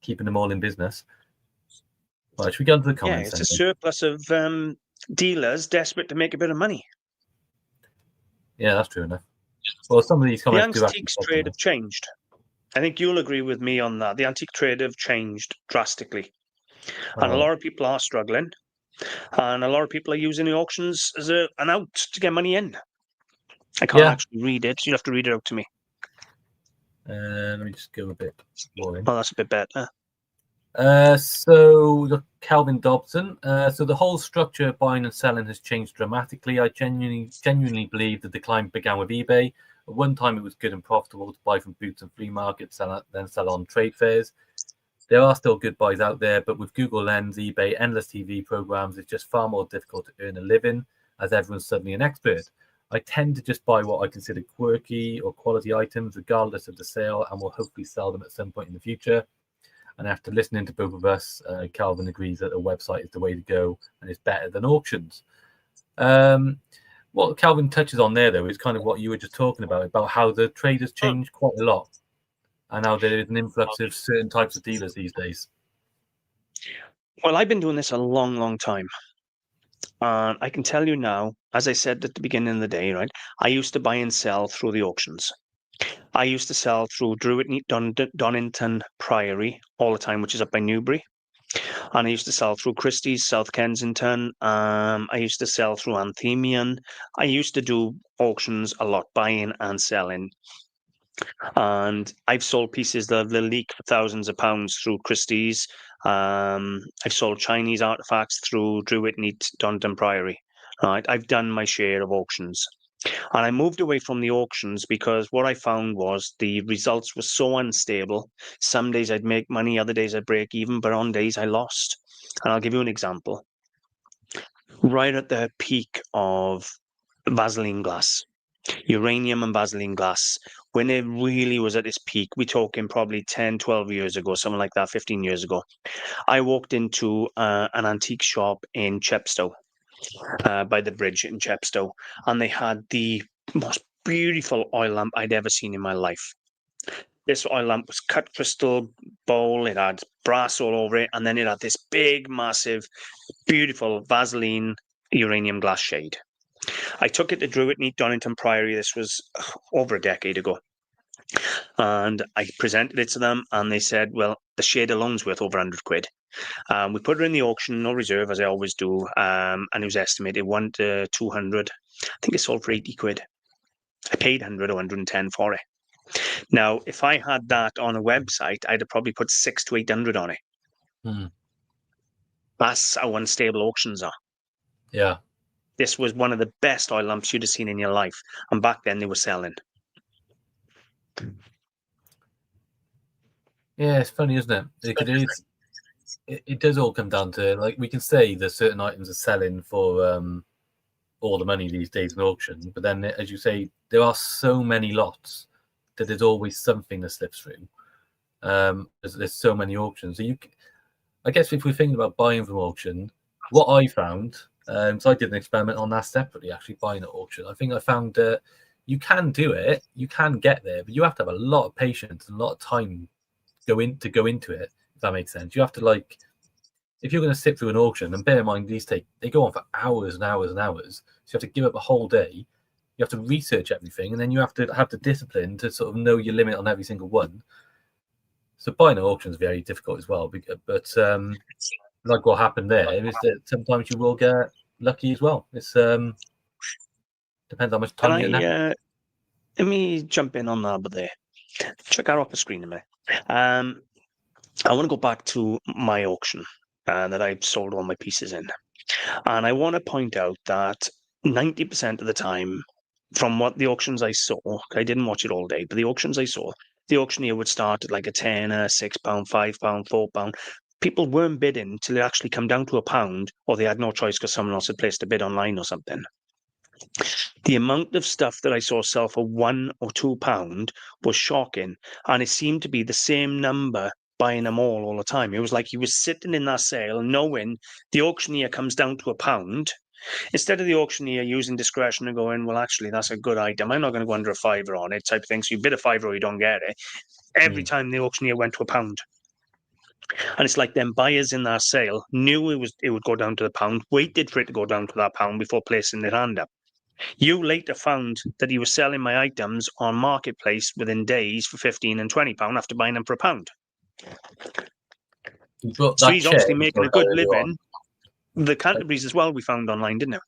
keeping them all in business. Right, should we go into the comments? Yeah, it's a surplus of dealers desperate to make a bit of money. Yeah, that's true enough. Well, some of these comments the antiques trade have changed. I think you'll agree with me on that. The antique trade have changed drastically. And a lot of people are struggling. And a lot of people are using the auctions as an out to get money in. I can't actually read it. You'll have to read it out to me. Let me just go a bit more in. Well, that's a bit better. So we got Calvin Dobson. So the whole structure of buying and selling has changed dramatically. I genuinely believe the decline began with eBay. At one time, it was good and profitable to buy from booths and flea markets, then sell on trade fairs. There are still good buys out there, but with Google Lens, eBay, endless TV programs, it's just far more difficult to earn a living as everyone's suddenly an expert. I tend to just buy what I consider quirky or quality items, regardless of the sale, and will hopefully sell them at some point in the future. And after listening to both of us, Calvin agrees that a website is the way to go and it's better than auctions. What Calvin touches on there, though, is kind of what you were just talking about how the trade has changed quite a lot and how there is an influx of certain types of dealers these days. Well, I've been doing this a long, long time. And I can tell you now, as I said at the beginning of the day, right, I used to buy and sell through the auctions. I used to sell through Druitt Donington Priory all the time, which is up by Newbury. And I used to sell through Christie's, South Kensington. I used to sell through Anthemian. I used to do auctions a lot, buying and selling. And I've sold pieces that have leaked for thousands of pounds through Christie's. I've sold Chinese artifacts through Druitt Donington Priory. Right, I've done my share of auctions. And I moved away from the auctions because what I found was the results were so unstable. Some days I'd make money, other days I'd break even, but on days I lost. And I'll give you an example. Right at the peak of Vaseline glass, uranium and Vaseline glass, when it really was at its peak, we're talking probably 10, 12 years ago, something like that, 15 years ago, I walked into an antique shop in Chepstow, by the bridge in Chepstow, and they had the most beautiful oil lamp I'd ever seen in my life. This oil lamp was cut crystal bowl, it had brass all over it, and then it had this big, massive, beautiful Vaseline uranium glass shade. I took it to Druitt Donington Priory. This was over a decade ago. And I presented it to them, and they said, well, the shade alone's worth over 100 quid. We put it in the auction, no reserve, as I always do, and it was estimated 1 to 200. I think it sold for 80 quid. I paid 100 or 110 for it. Now, if I had that on a website, I'd have probably put 6 to 800 on it. That's how unstable auctions are. Yeah. This was one of the best oil lamps you'd have seen in your life, and back then they were selling. Yeah, it's funny, isn't it? It does all come down to, like, we can say that certain items are selling for all the money these days in auction, but then, as you say, there are so many lots that there's always something that slips through. There's so many auctions. So I guess if we're thinking about buying from auction, what I found, so I did an experiment on that separately, actually buying at auction. I think I found you can do it, you can get there, but you have to have a lot of patience and a lot of time go into it, if that makes sense. You have to, like, if you're going to sit through an auction, and bear in mind they go on for hours and hours and hours, so you have to give up a whole day. You have to research everything, and then you have to have the discipline to sort of know your limit on every single one. So buying an auction is very difficult as well. But like what happened there is that sometimes you will get lucky as well. It's depends how much time you have. Let me jump in on that, but there. Check out off the screen a minute. I want to go back to my auction that I sold all my pieces in. And I want to point out that 90% of the time, from what the auctions I saw, I didn't watch it all day, but the auctions I saw, the auctioneer would start at like a tenner, £6, £5, £4. People weren't bidding until it actually come down to £1, or they had no choice because someone else had placed a bid online or something. The amount of stuff that I saw sell for £1 or £2 was shocking, and it seemed to be the same number buying them all the time. It was like he was sitting in that sale knowing the auctioneer comes down to £1. Instead of the auctioneer using discretion and going, well, actually, that's a good item, I'm not going to go under a fiver on it, type of thing. So you bid a fiver or you don't get it. Every time the auctioneer went to £1. And it's like them buyers in that sale knew it would go down to the pound, waited for it to go down to that pound before placing their hand up. You later found that he was selling my items on Marketplace within days for £15 and £20 after buying them for £1. So he's obviously making a good living. The Canterbury's as well we found online, didn't it?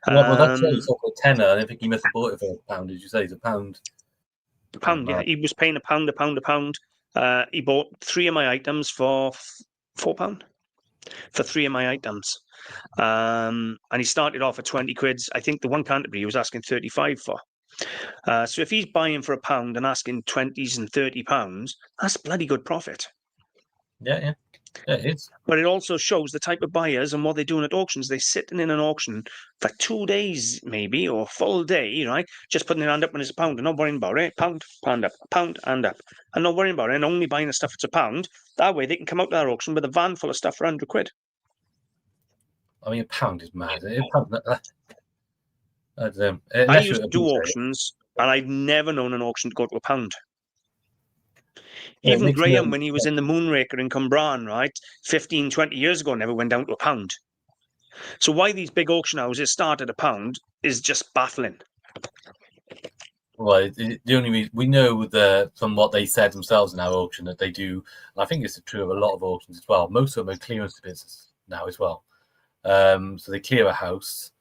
Well, that chair you sold for a tenner. I don't think he must have bought it for £1. Did you say it's £1? A pound, yeah. He was paying a pound. He bought 3 of my items for £4 for 3 of my items. And he started off at 20 quid. I think the one Canterbury he was asking 35 for. So if he's buying for £1 and asking 20s and £30, that's bloody good profit. Yeah, it is. But it also shows the type of buyers and what they're doing at auctions. They're sitting in an auction for 2 days, maybe, or a full day, right? Just putting their hand up when it's £1 and not worrying about it. Pound up, pound, hand up. And not worrying about it and only buying the stuff that's £1. That way they can come out to that auction with a van full of stuff for 100 quid. I mean, £1 is mad. I used to do auctions, and I'd never known an auction to go to £1. Even Graham, when he was in the Moonraker in Cumbraen, right, 15, 20 years ago, never went down to £1. So why these big auction houses start at £1 is just baffling. Well, the only reason we know from what they said themselves in our auction that they do, and I think it's true of a lot of auctions as well. Most of them are clearance business now as well. So they clear a house,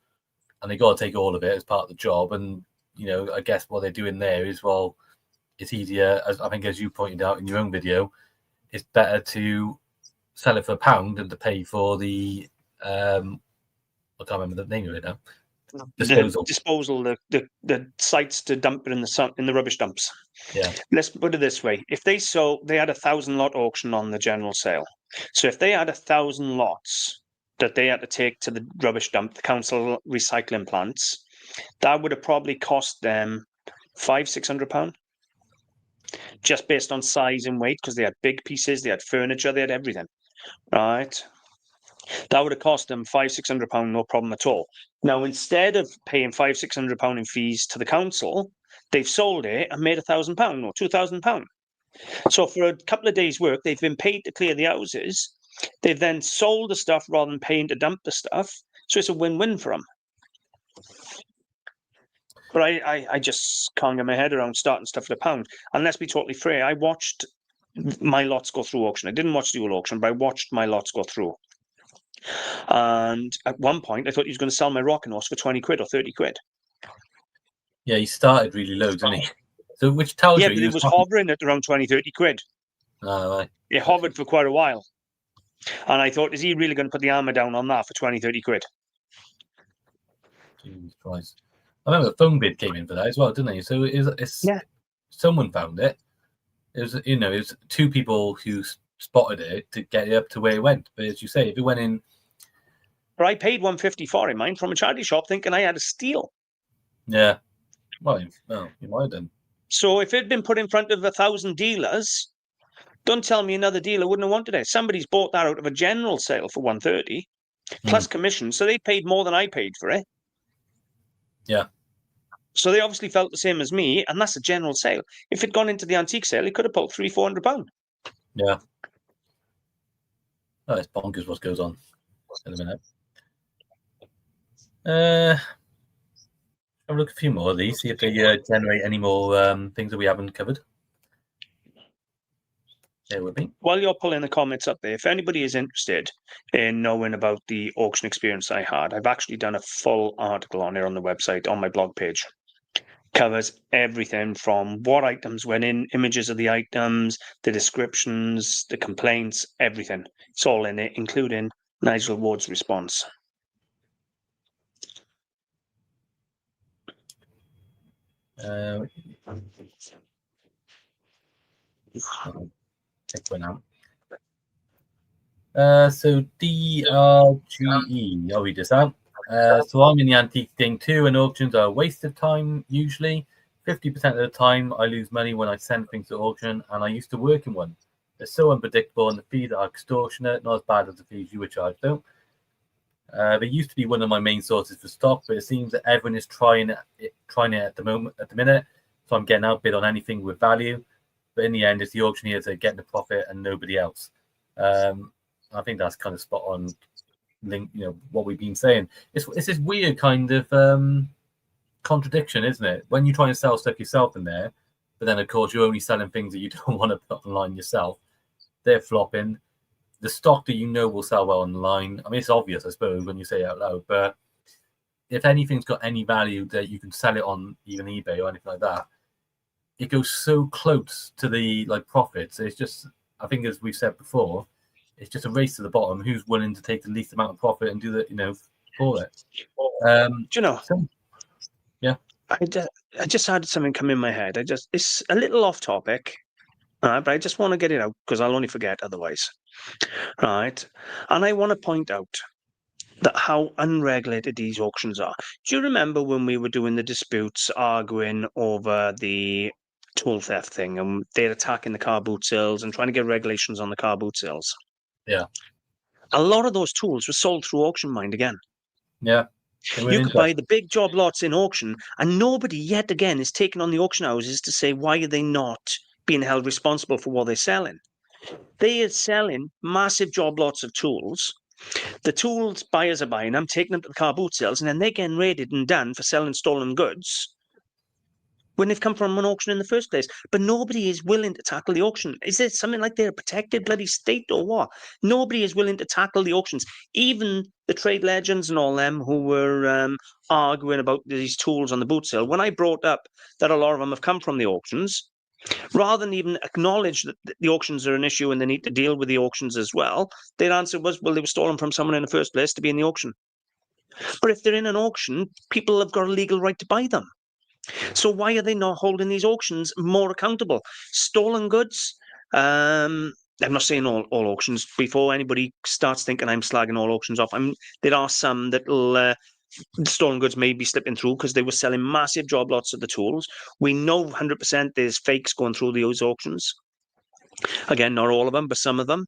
and they got to take all of it as part of the job. And I guess what they're doing there is, well, it's easier. As I think, as you pointed out in your own video, it's better to sell it for £1 than to pay for the I can't remember the name of it now. Disposal, the sites to dump it in the rubbish dumps. Yeah. Let's put it this way: if they had 1,000 lot auction on the general sale. So if they had 1,000 lots that they had to take to the rubbish dump, the council recycling plants, that would have probably cost them £500-600, just based on size and weight, because they had big pieces, they had furniture, they had everything, right? That would have cost them £500-600, no problem at all. Now, instead of paying £500-600 in fees to the council, they've sold it and made £1,000 or £2,000. So for a couple of days' work, they've been paid to clear the houses. They've then sold the stuff rather than paying to dump the stuff. So it's a win-win for them. But I just can't get my head around starting stuff at £1. And let's be totally fair, I watched my lots go through auction. I didn't watch the whole auction, but I watched my lots go through. And at one point, I thought he was going to sell my rocking horse for 20 quid or 30 quid. Yeah, he started really low, didn't he? So, which tells you... Yeah, but it was hovering at around 20, 30 quid. Oh, right. It hovered for quite a while. And I thought, is he really going to put the hammer down on that for 20, 30 quid? Jesus Christ. I remember the phone bid came in for that as well, didn't he? So someone found it. It was, it was 2 people who spotted it to get it up to where it went. But as you say, if it went in... But I paid £150 for it, mine, from a charity shop, thinking I had a steal. Yeah. Well, you might have done. So if it had been put in front of 1,000 dealers, don't tell me another dealer wouldn't have wanted it. Somebody's bought that out of a general sale for £130 plus commission, so they paid more than I paid for it. Yeah. So they obviously felt the same as me, and that's a general sale. If it'd gone into the antique sale, it could have pulled £300-400. Yeah. Oh, it's bonkers what goes on in a minute. I'll look at a few more of these, see if they generate any more things that we haven't covered. There would be. While you're pulling the comments up there, if anybody is interested in knowing about the auction experience I had, I've actually done a full article on it on the website, on my blog page. Covers everything from what items went in, images of the items, the descriptions, the complaints, everything. It's all in it, including Nigel Ward's response. Check one out. So DRGE, I'll read this out. So I'm in the antique thing too, and auctions are a waste of time usually. 50% of the time I lose money when I send things to auction, and I used to work in one. They're so unpredictable, and the fees are extortionate, not as bad as the fees you were charged though. They used to be one of my main sources for stock, but it seems that everyone is trying it at the minute. So I'm getting outbid on anything with value. But in the end, it's the auctioneers that are getting the profit and nobody else. I think that's kind of spot on. What we've been saying. It's this weird kind of contradiction, isn't it? When you try and sell stuff yourself in there, but then of course you're only selling things that you don't want to put online yourself. They're flopping. The stock that will sell well online. I mean, it's obvious, I suppose, when you say it out loud. But if anything's got any value that you can sell it on even eBay or anything like that, it goes so close to the profits. It's just, I think, as we've said before, it's just a race to the bottom. Who's willing to take the least amount of profit and do the for it? Do you know? Yeah. I just had something come in my head. It's a little off topic, but I just want to get it out because I'll only forget otherwise. Right. And I want to point out that how unregulated these auctions are. Do you remember when we were doing the disputes, arguing over the tool theft thing, and they're attacking the car boot sales and trying to get regulations on the car boot sales? Yeah. A lot of those tools were sold through Auction Mind again. Yeah. You could buy the big job lots in auction, and nobody yet again is taking on the auction houses to say why are they not being held responsible for what they're selling. They are selling massive job lots of tools. The tools buyers are buying them, taking them to the car boot sales, and then they're getting raided and done for selling stolen goods when they've come from an auction in the first place. But nobody is willing to tackle the auction. Is it something like they're a protected bloody state or what? Nobody is willing to tackle the auctions. Even the trade legends and all them who were arguing about these tools on the boot sale, when I brought up that a lot of them have come from the auctions, rather than even acknowledge that the auctions are an issue and they need to deal with the auctions as well, their answer was, well, they were stolen from someone in the first place to be in the auction. But if they're in an auction, people have got a legal right to buy them. So why are they not holding these auctions more accountable? Stolen goods. I'm not saying all auctions. Before anybody starts thinking I'm slagging all auctions off, there are some that stolen goods may be slipping through because they were selling massive job lots of the tools. We know 100% there's fakes going through those auctions. Again, not all of them, but some of them.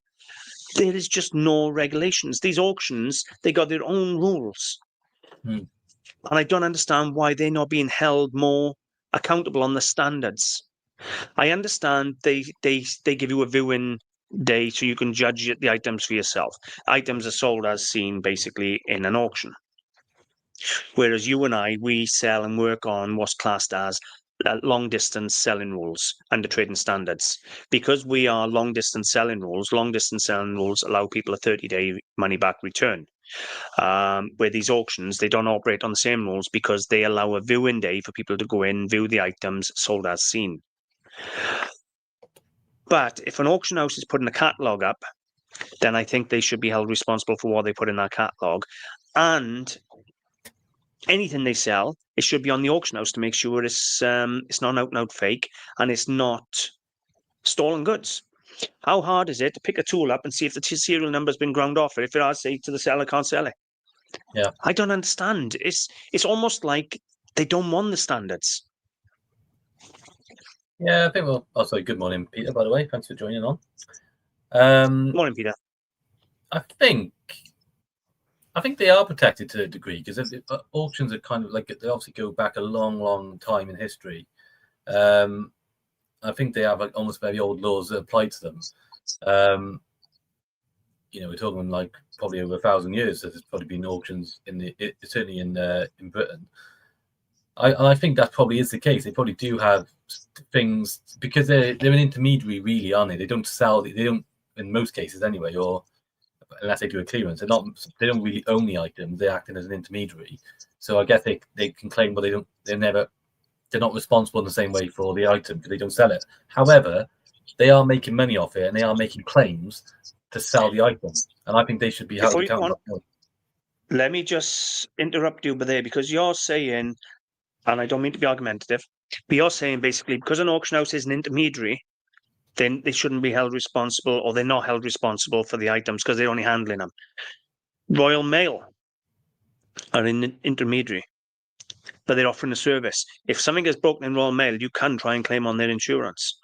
There is just no regulations. These auctions, they got their own rules. And I don't understand why they're not being held more accountable on the standards. I understand they give you a viewing day so you can judge the items for yourself. Items are sold as seen basically in an auction. Whereas you and I, we sell and work on what's classed as long distance selling rules under trading standards. Because we are long distance selling rules allow people a 30-day money back return. Where these auctions, they don't operate on the same rules because they allow a viewing day for people to go in, view the items sold as seen. But if an auction house is putting a catalogue up, then I think they should be held responsible for what they put in that catalogue. And anything they sell, it should be on the auction house to make sure it's not an out-and-out fake and it's not stolen goods. How hard is it to pick a tool up and see if the serial number's been ground off it? If it has, say to the seller, can't sell it. Yeah. I don't understand. It's almost like they don't want the standards. Yeah, I think we'll. Oh, sorry. Good morning, Peter. By the way, thanks for joining on. Morning, Peter. I think they are protected to a degree because auctions are kind of like they obviously go back a long, long time in history. I think they have almost very old laws that apply to them. We're talking probably over 1,000 years. There's probably been auctions certainly in Britain. I think that probably is the case. They probably do have things because they're an intermediary, really, aren't they? They don't sell. They don't, in most cases anyway, or unless they do a clearance. They don't really own the item. They're acting as an intermediary. So I guess they can claim, but they're not responsible in the same way for the item because they don't sell it. However, they are making money off it and they are making claims to sell the item. And I think they should be held accountable. Let me just interrupt you there because you're saying, and I don't mean to be argumentative, but you're saying basically because an auction house is an intermediary, then they shouldn't be held responsible or they're not held responsible for the items because they're only handling them. Royal Mail are an intermediary, but they're offering a service. If something is broken in Royal Mail, you can try and claim on their insurance.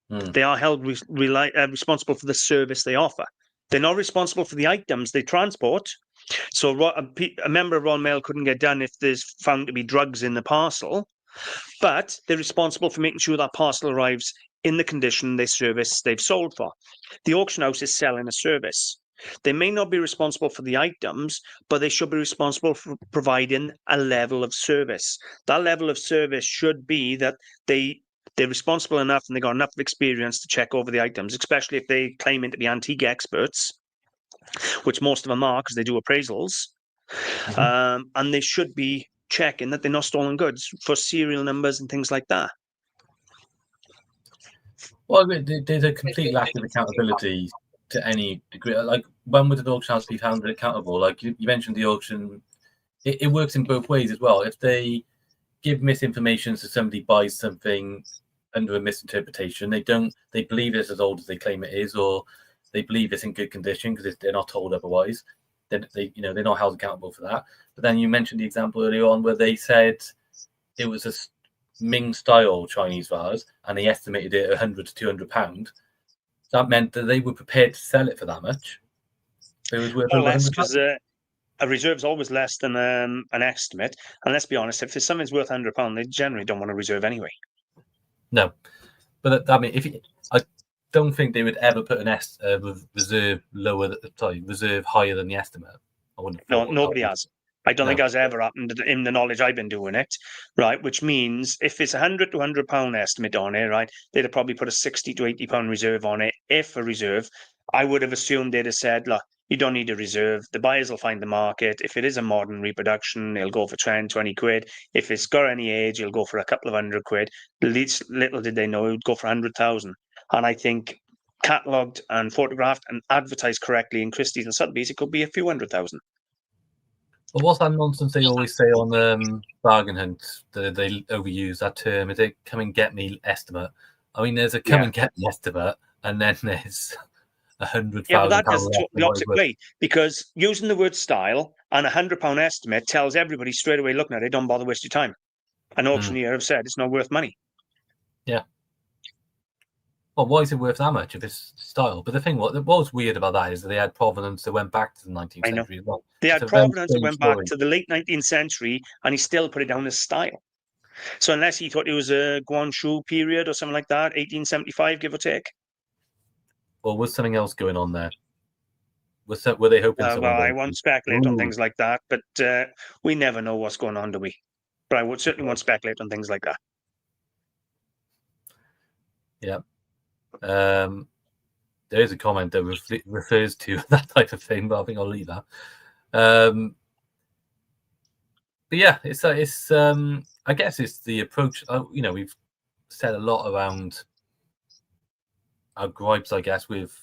They are held responsible for the service they offer. They're not responsible for the items they transport. So a member of Royal Mail couldn't get done if there's found to be drugs in the parcel, but they're responsible for making sure that parcel arrives in the condition they've sold for. The auction house is selling a service. They may not be responsible for the items, but they should be responsible for providing a level of service. That level of service should be that they're responsible enough and they've got enough experience to check over the items, especially if they claim to be antique experts, which most of them are because they do appraisals. And they should be checking that they're not stolen goods for serial numbers and things like that. Well, I mean, there's a complete lack of accountability to any degree. Like, when would an auction house be found accountable? Like you mentioned, the auction, it works in both ways as well. If they give misinformation, so somebody buys something under a misinterpretation, they believe it's as old as they claim it is, or they believe it's in good condition because they're not told otherwise. Then they're not held accountable for that. But then you mentioned the example earlier on where they said it was a Ming style Chinese vase, and they estimated it £100 to £200. That meant that they were prepared to sell it for that much. So it was worth Or over less, 100 because pounds. a reserve's always less than an estimate. And let's be honest, if there's something's worth £100, they generally don't want to reserve anyway. No, but I mean, I don't think they would ever put reserve reserve higher than the estimate. I wouldn't have No, thought. nobody has. I don't think No. that's ever happened in the knowledge I've been doing it, right? Which means if it's £100 to £100 estimate on it, right, they'd have probably put a £60 to £80 reserve on it. If a reserve, I would have assumed they'd have said, look, you don't need a reserve. The buyers will find the market. If it is a modern reproduction, it'll go for 10, 20 quid. If it's got any age, it'll go for a couple of £100. Little did they know it would go for 100,000. And I think catalogued and photographed and advertised correctly in Christie's and Sotheby's, it could be a few 100,000. But what's that nonsense they always say on bargain hunt? They overuse that term. Is it come and get me estimate? I mean, there's a come Yeah. and get me estimate, and then there's Yeah, but £100,000 that does it the opposite estimate. way, because using the word style and £100 estimate tells everybody straight away looking at it, don't bother wasting your time. An auctioneer have said it's not worth money. Yeah. Well, why is it worth that much if it's style? But the thing, what was weird about that is that they had provenance that went back to the 19th I know. century as well. They It's had a very provenance that strange went back story. to the late 19th century, and he still put it down as style. So unless he thought it was a Guangzhou period or something like that, 1875, give or take. Or was something else going on there? Were they hoping someone Well, I going, won't speculate on ooh, things like that, but we never know what's going on, do we? But I would certainly won't speculate on things like that. yeah. There is a comment that refers to that type of thing, but I think I'll leave that. But yeah, it's I guess it's the approach. We've said a lot around our gripes, I guess, with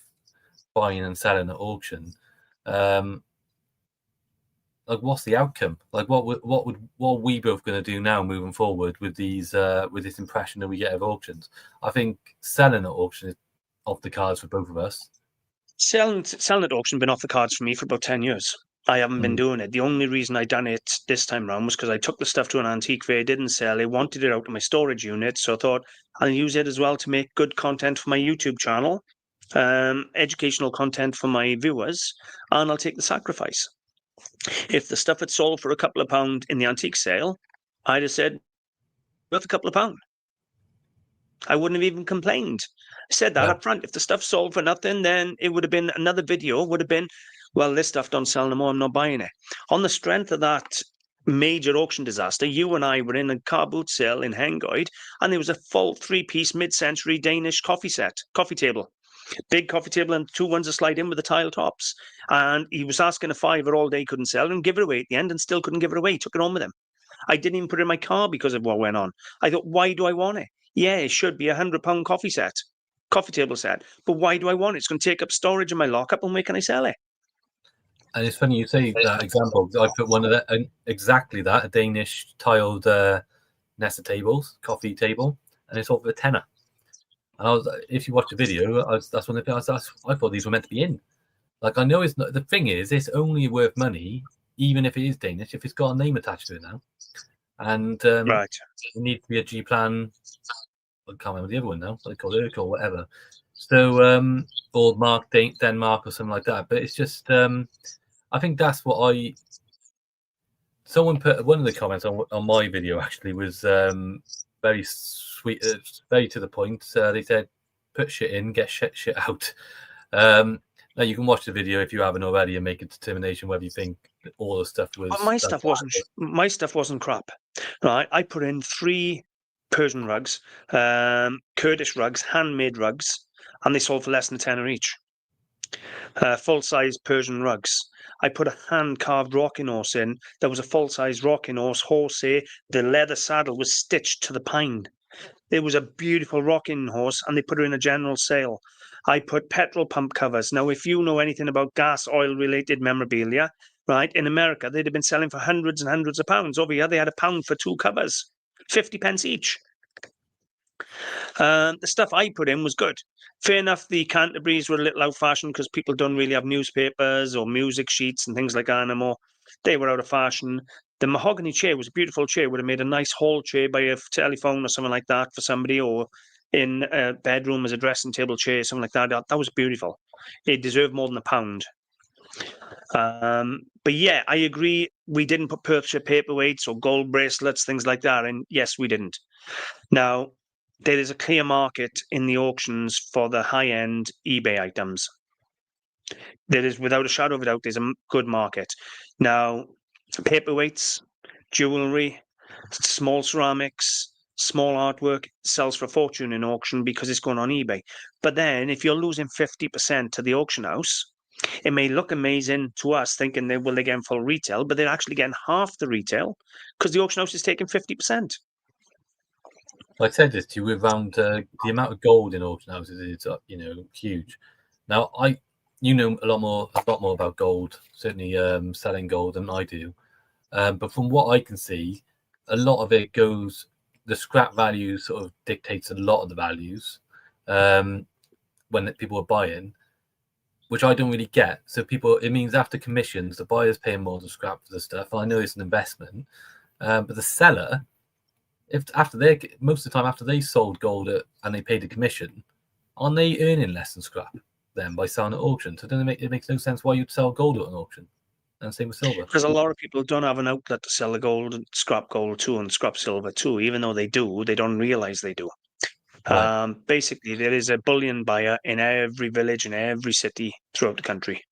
buying and selling at auction. Like, what's the outcome? Like, what are we both going to do now moving forward with with this impression that we get of auctions? I think selling at auction is off the cards for both of us. Selling at auction been off the cards for me for about 10 years. I haven't been doing it. The only reason I done it this time round was because I took the stuff to an antique fair, didn't sell it, wanted it out of my storage unit, so I thought I'll use it as well to make good content for my YouTube channel, educational content for my viewers, and I'll take the sacrifice. If the stuff had sold for a couple of pound in the antique sale, I'd have said, worth a couple of pound. I wouldn't have even complained. I said that No. up front. If the stuff sold for nothing, then it would have been another video, would have been, well, this stuff don't sell no more, I'm not buying it. On the strength of that major auction disaster, you and I were in a car boot sale in Hengoid, and there was a full 3-piece mid-century Danish coffee table. Big coffee table and 2 ones to slide in with the tile tops. And he was asking a fiver all day, couldn't sell it, and give it away at the end, and still couldn't give it away. Took it home with him. I didn't even put it in my car because of what went on. I thought, why do I want it? Yeah, it should be £100 coffee table set. But why do I want it? It's going to take up storage in my lockup, and where can I sell it? And it's funny you say that example. I put one of that, exactly that, a Danish tiled Nessa tables, coffee table, and it's all for a tenner. And if you watch the video, that's one of the things I thought these were meant to be in. Like, I know it's not. The thing is, it's only worth money, even if it is Danish, if it's got a name attached to it now. And Right. it needs to be a G plan. I can't remember the other one now. They call it or whatever. So, or Mark Denmark or something like that. But it's just, I think that's what someone put one of the comments on my video actually was very sweet, very to the point. They said, "Put shit in, get shit out." Now you can watch the video if you haven't already and make a determination whether you think that all the stuff was. But my stuff wasn't crap. Right. I put in 3 Persian rugs, Kurdish rugs, handmade rugs, and they sold for less than a tenner each. Full-size Persian rugs. I put a hand-carved rocking horse in. There was a full-size rocking horse, the leather saddle was stitched to the pine. There was a beautiful rocking horse, and they put her in a general sale. I put petrol pump covers. Now, if you know anything about gas oil related memorabilia, right, in America, they'd have been selling for hundreds and hundreds of pounds. Over here, they had £1 for 2 covers, 50 pence each. The stuff I put in was good. Fair enough, the Canterbury's were a little out fashion because people don't really have newspapers or music sheets and things like that anymore. They were out of fashion. The mahogany chair was a beautiful chair. Would have made a nice hall chair by a telephone or something like that for somebody, or in a bedroom as a dressing table chair, something like that. That was beautiful. It deserved more than £1. But yeah, I agree. We didn't put Perthshire paperweights or gold bracelets, things like that. And yes, we didn't. Now, there is a clear market in the auctions for the high-end eBay items. There is, without a shadow of a doubt, there's a good market. Now, paperweights, jewellery, small ceramics, small artwork sells for a fortune in auction because it's going on eBay. But then, if you're losing 50% to the auction house, it may look amazing to us thinking they will again full retail, but they're actually getting half the retail because the auction house is taking 50%. I said this to you around the amount of gold in auction houses is huge. Now you know a lot more about gold, certainly selling gold than I do. But from what I can see, a lot of it goes, the scrap value sort of dictates a lot of the values when people are buying, which I don't really get. So it means after commissions, the buyer's paying more than scrap for the stuff. I know it's an investment, but the seller, most of the time after they sold gold and they paid a commission, aren't they earning less than scrap then by selling at auction? So then it makes no sense why you'd sell gold at an auction. And same with silver. Because a lot of people don't have an outlet to sell the gold, scrap gold too, and scrap silver too. Even though they do, they don't realize they do. Right. Basically, there is a bullion buyer in every village, in every city throughout the country,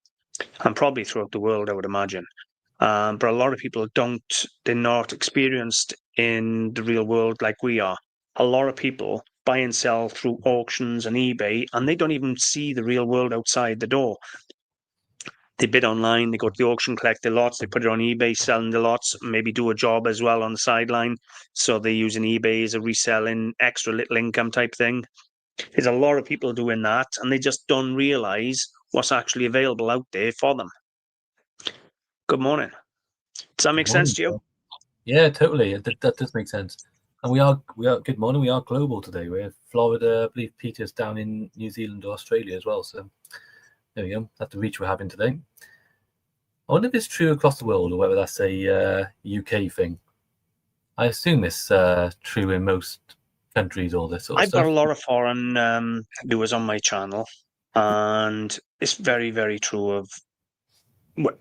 and probably throughout the world, I would imagine. But a lot of people they're not experienced in the real world like we are. A lot of people buy and sell through auctions and eBay, and they don't even see the real world outside the door. They bid online, they go to the auction, collect the lots, they put it on eBay, selling the lots, maybe do a job as well on the sideline. So they're using eBay as a reselling, extra little income type thing. There's a lot of people doing that, and they just don't realize what's actually available out there for them. Good morning. Does that make sense to you? Yeah, totally. That does make sense. And we are good morning. We are global today. We're Florida, I believe Peter's down in New Zealand or Australia as well. So there we go. That's the reach we're having today. I wonder if it's true across the world or whether that's a UK thing. I assume it's true in most countries, all this sort of I've stuff. got a lot of foreign viewers on my channel, and it's very, very true of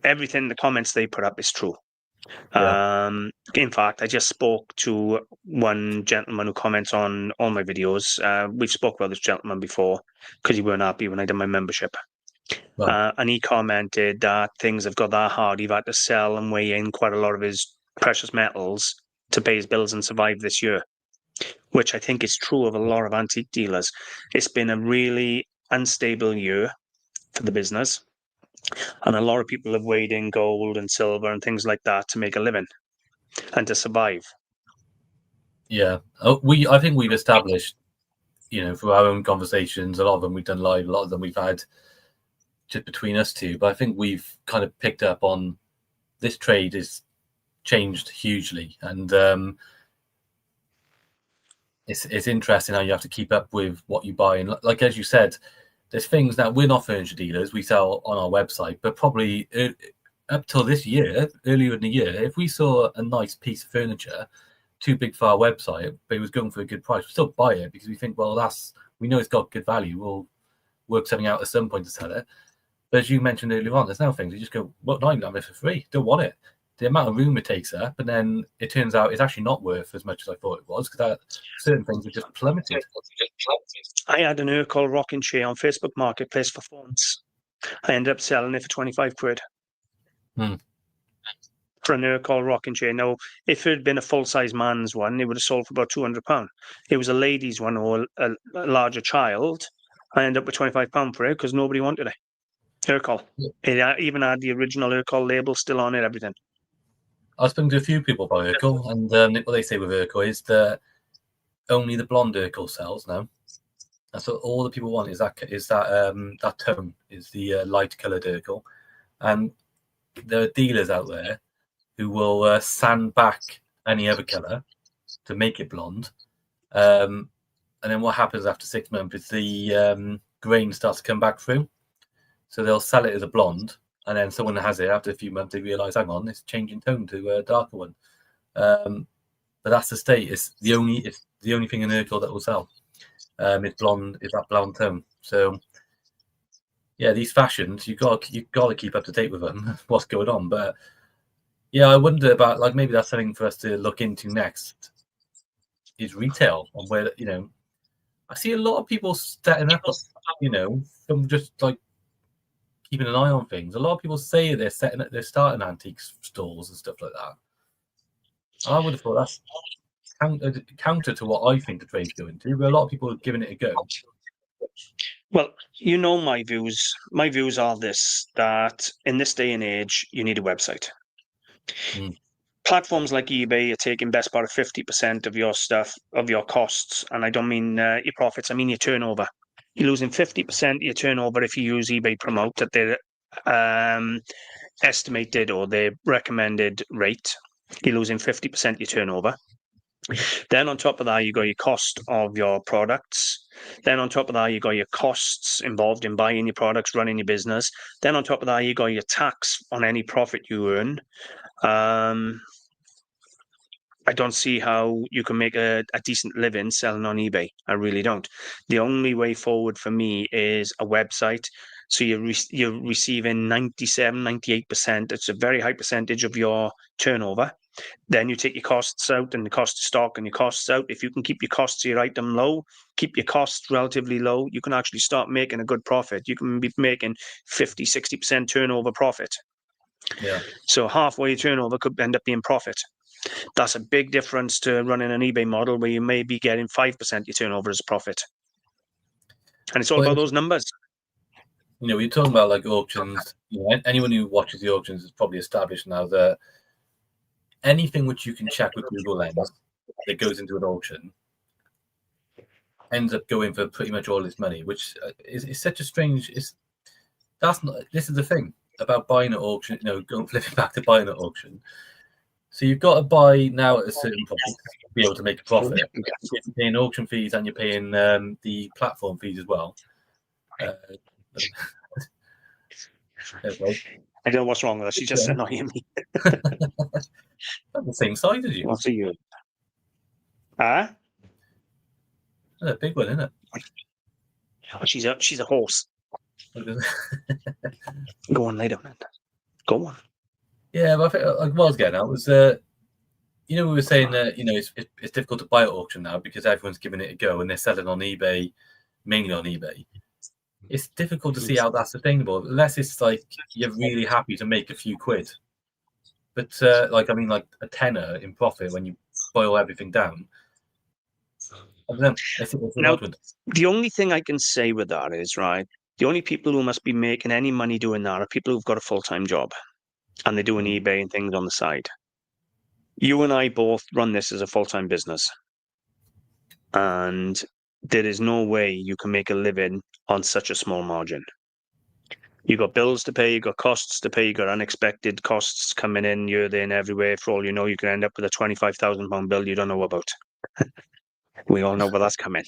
everything. The comments they put up is true. Yeah. In fact, I just spoke to one gentleman who comments on all my videos. We've spoke about this gentleman before because he weren't happy when I did my membership. Right. And he commented that things have got that hard. He've had to sell and weigh in quite a lot of his precious metals to pay his bills and survive this year, which I think is true of a lot of antique dealers. It's been a really unstable year for the business, and a lot of people have weighed in gold and silver and things like that to make a living and to survive. Yeah. I think we've established, through our own conversations, a lot of them we've done live, a lot of them we've had just between us two. But I think we've kind of picked up on this trade has changed hugely, and it's interesting how you have to keep up with what you buy. And like as you said, there's things that we're not furniture dealers. We sell on our website, but probably up till this year, earlier in the year, if we saw a nice piece of furniture too big for our website, but it was going for a good price, we still buy it because we think, well, we know it's got good value. We'll work something out at some point to sell it. But as you mentioned earlier on, there's now things you just go, well, not even have it for free. Don't want it. The amount of room it takes up, and then it turns out it's actually not worth as much as I thought it was because certain things have just plummeted. I had an Urkel rocking chair on Facebook Marketplace for phones. I ended up selling it for 25 quid. For an Urkel rocking chair. Now, if it had been a full-size man's one, it would have sold for about £200. It was a lady's one or a larger child. I ended up with £25 for it because nobody wanted it. Urkel. It even had the original Urkel label still on it, everything. I was speaking to a few people about Urkel, and what they say with Urkel is that only the blonde Urkel sells now. That's what all the people want, is that tone, is the light coloured Urkel. And there are dealers out there who will sand back any other colour to make it blonde. And then what happens after 6 months is the grain starts to come back through. So they'll sell it as a blonde, and then someone has it after a few months, they realise, hang on, it's changing tone to a darker one. But that's the state. It's the only thing in Urkel that will sell. It's blonde, is that blonde tone. So yeah, these fashions, you got to keep up to date with them. What's going on? But yeah, I wonder about, like, maybe that's something for us to look into next. Is retail, on where, you know, I see a lot of people setting up, you know, from just like keeping an eye on things. A lot of people say they're starting antique stores and stuff like that. I would have thought that's counter to what I think the trade's going to, but a lot of people are giving it a go. Well, you know my views. My views are this: that in this day and age, you need a website. Platforms like eBay are taking best part of 50% of your stuff, of your costs, and I don't mean your profits. I mean your turnover. You're losing 50% of your turnover if you use eBay Promote at their estimated or their recommended rate. You're losing 50% of your turnover. Then on top of that, you got your cost of your products. Then on top of that, you got your costs involved in buying your products, running your business. Then on top of that, you got your tax on any profit you earn. I don't see how you can make a decent living selling on eBay. I really don't. The only way forward for me is a website. So you're receiving 97, 98%. It's a very high percentage of your turnover. Then you take your costs out and the cost of stock and your costs out. If you can keep your costs of your item low, keep your costs relatively low, you can actually start making a good profit. You can be making 50, 60% turnover profit. Yeah. So halfway your turnover could end up being profit. That's a big difference to running an eBay model where you may be getting 5% your turnover as a profit. And it's all about those numbers. You know, you're talking about like auctions. You know, anyone who watches the auctions is probably established now that anything which you can check with Google Lens that goes into an auction ends up going for pretty much all its money, which is such a strange. This is the thing about buying at auction. You know, going flipping back to buying at auction. So you've got to buy now at a certain price to be able to make a profit. You're paying auction fees and you're paying the platform fees as well. Okay. I don't know what's wrong with her. She's just annoying me. Not the same size as you. What's a you? Ah? That's a big one, isn't it? She's a horse. Go on, lay down. Go on. Yeah, but I think like what I was getting at was, you know, we were saying that, you know, it's difficult to buy at auction now because everyone's giving it a go and they're selling on eBay, mainly on eBay. It's difficult to see how that's sustainable unless it's like you're really happy to make a few quid. But like a tenner in profit when you boil everything down. I don't know. It's now, the only thing I can say with that is, right, the only people who must be making any money doing that are people who've got a full-time job and they're doing eBay and things on the side. You and I both run this as a full-time business. And there is no way you can make a living on such a small margin. You got bills to pay, you got costs to pay, you got unexpected costs coming in, you're there and everywhere. For all you know, you can end up with a £25,000 bill you don't know about. We all know where that's coming.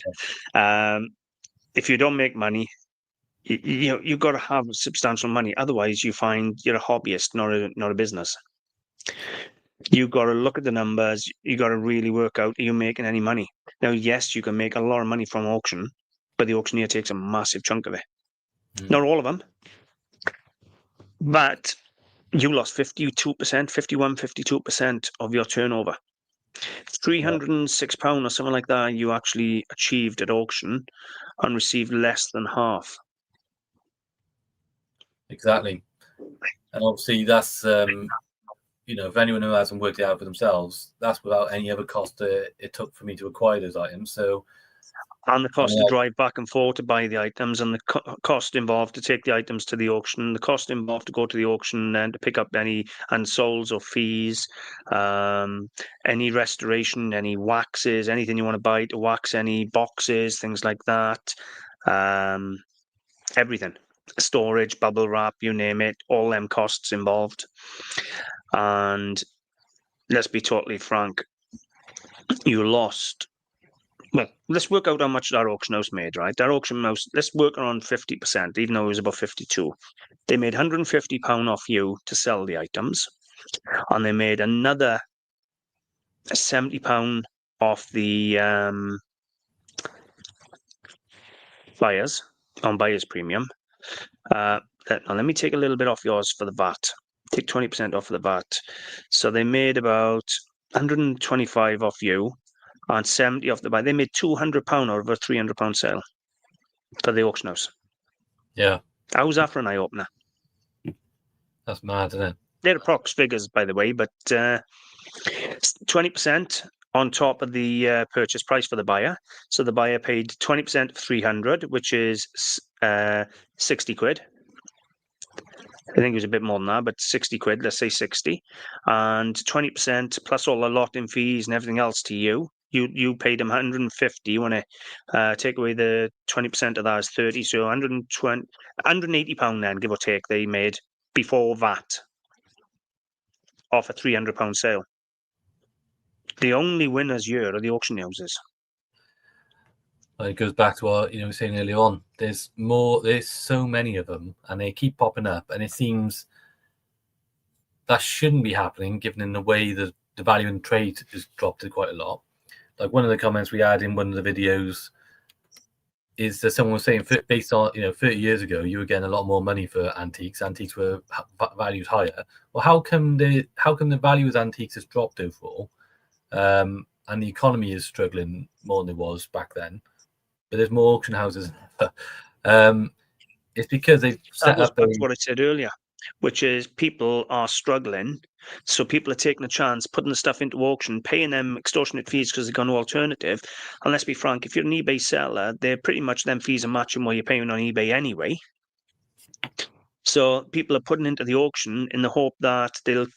If you don't make money, you've got to have substantial money. Otherwise, you find you're a hobbyist, not a business. You've got to look at the numbers. You got to really work out, are you making any money? Now, yes, you can make a lot of money from auction, but the auctioneer takes a massive chunk of it. Not all of them. But you lost 52%, 51, 52% of your turnover. £306 or something like that you actually achieved at auction and received less than half. Exactly. And obviously that's, you know, if anyone who hasn't worked it out for themselves, that's without any other cost it took for me to acquire those items. So And the cost to drive back and forth to buy the items, and the cost involved to take the items to the auction, the cost involved to go to the auction and to pick up any unsolds or fees, any restoration, any waxes, anything you want to buy to wax any boxes, things like that. Everything. Storage, bubble wrap, you name it, all them costs involved. And let's be totally frank, you lost. Well, let's work out how much that auction house made, right? That auction house, let's work around 50%, even though it was about 52. They made £150 off you to sell the items, and they made another £70 off the buyers on buyer's premium. Now, let me take a little bit off yours for the VAT. Take 20% off of the VAT. So they made about 125 off you and 70 off the buy. They made £200 out of a £300 sale for the auction house. Yeah. How's that for an eye-opener? That's mad, isn't it? They're approx figures, by the way, but 20% on top of the purchase price for the buyer. So the buyer paid 20% of 300, which is 60 quid. I think it was a bit more than that, but 60 quid, let's say 60. And 20% plus all the lotting fees and everything else to you. You paid them 150. You want to take away the 20% of that is 30. So 180 pound then, give or take, they made before VAT off a £300 sale. The only winners here are the auction houses. It goes back to what we were saying earlier on. There's so many of them, and they keep popping up, and it seems that shouldn't be happening, given in the way that the value in trade has dropped quite a lot. Like one of the comments we had in one of the videos is that someone was saying, based on 30 years ago, you were getting a lot more money for antiques. Antiques were valued higher. Well, how come the value of antiques has dropped overall, and the economy is struggling more than it was back then? But there's more auction houses. It's because they've set up. That's what I said earlier, which is people are struggling. So people are taking a chance, putting the stuff into auction, paying them extortionate fees because they've got no alternative. And let's be frank, if you're an eBay seller, they're pretty much them fees are matching what you're paying on eBay anyway. So people are putting into the auction in the hope that they'll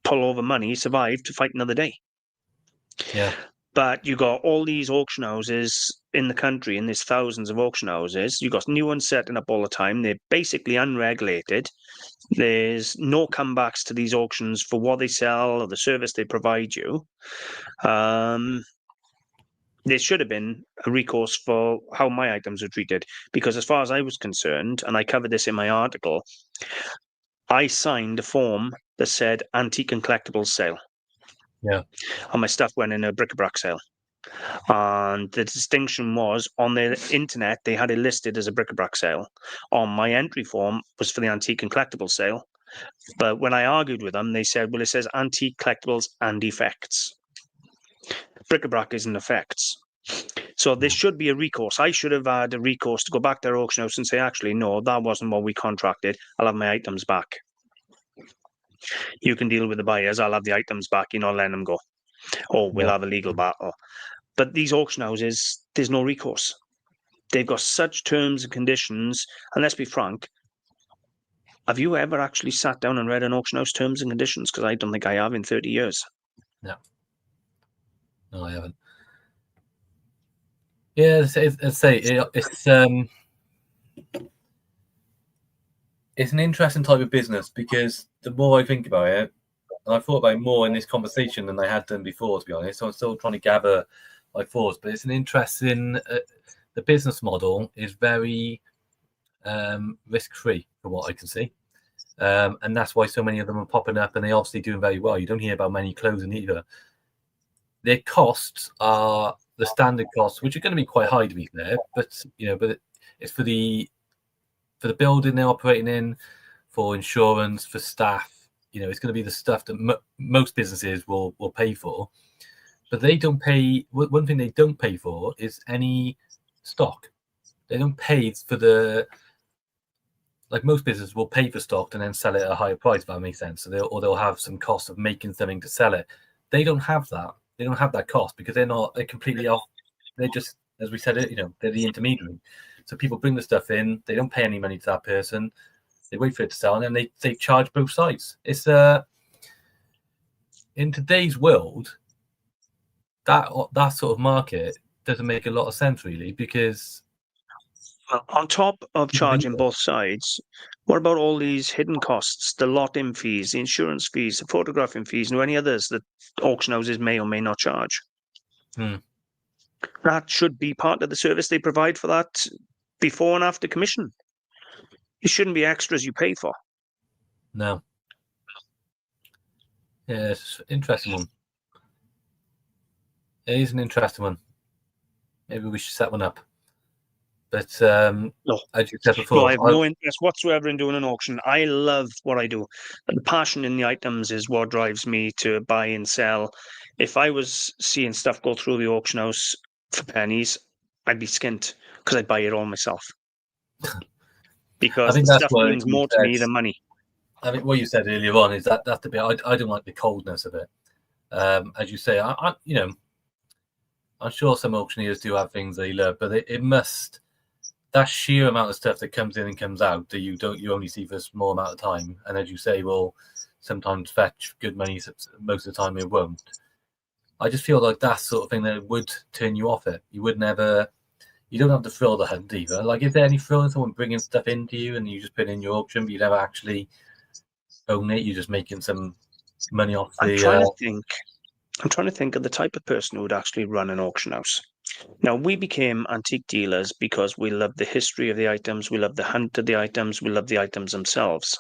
pull over money, survive to fight another day. Yeah. But you got all these auction houses in the country, and there's thousands of auction houses. You got new ones setting up all the time. They're basically unregulated. There's no comebacks to these auctions for what they sell or the service they provide you. There should have been a recourse for how my items were treated, because as far as I was concerned, and I covered this in my article, I signed a form that said antique and collectibles sale. Yeah. And my stuff went in a bric-a-brac sale. And the distinction was, on the internet, they had it listed as a bric-a-brac sale. On my entry form was for the antique and collectibles sale. But when I argued with them, they said, well, it says antique, collectibles, and effects. Bric-a-brac isn't effects. So there should be a recourse. I should have had a recourse to go back to their auction house and say, actually, no, that wasn't what we contracted. I'll have my items back. You can deal with the buyers. I'll have the items back. You're not letting them go. Or we'll have a legal battle. But these auction houses, there's no recourse. They've got such terms and conditions. And let's be frank, have you ever actually sat down and read an auction house terms and conditions? Because I don't think I have in 30 years. No, I haven't. Yeah, it's an interesting type of business, because the more I think about it, and I've thought about it more in this conversation than I had done before, to be honest. So I'm still trying to gather my thoughts, but it's an interesting. The business model is very risk-free, from what I can see, and that's why so many of them are popping up, and they're obviously doing very well. You don't hear about many closing either. Their costs are the standard costs, which are going to be quite high, to be fair. But it's for the building they're operating in, for insurance, for staff. It's going to be the stuff that most businesses will pay for. But they don't pay. One thing they don't pay for is any stock. They don't pay for like most businesses will pay for stock and then sell it at a higher price, if that makes sense. So they'll have some cost of making something to sell it. They don't have that. They don't have that cost, because they're completely off. They're just as we said, they're the intermediary. So people bring the stuff in, they don't pay any money to that person, they wait for it to sell, and then they charge both sides. It's in today's world, that sort of market doesn't make a lot of sense really, because on top of charging both sides, what about all these hidden costs, the lot-in fees, the insurance fees, the photographing fees, and any others that auction houses may or may not charge? That should be part of the service they provide for that before and after commission. It shouldn't be extras you pay for. No. Yeah, it's an interesting one. It is an interesting one. Maybe we should set one up. But No, as you said before, no, I have no interest whatsoever in doing an auction. I love what I do. The passion in the items is what drives me to buy and sell. If I was seeing stuff go through the auction house for pennies, I'd be skint because I'd buy it all myself. Because I think the that's stuff what means more to me than money. I think what you said earlier on is that's the bit I don't like, the coldness of it. As you say, I'm sure some auctioneers do have things they love, but it must, that sheer amount of stuff that comes in and comes out that you only see for a small amount of time, and as you say, will sometimes fetch good money, most of the time it won't. I just feel like that sort of thing that would turn you off it. You would never, you don't have the thrill of the hunt either. Like, is there any thrill in someone bringing stuff into you and you just put it in your auction, but you never actually own it? You're just making some money off the. I'm trying to think of the type of person who would actually run an auction house. Now, we became antique dealers because we love the history of the items, we love the hunt of the items, we love the items themselves.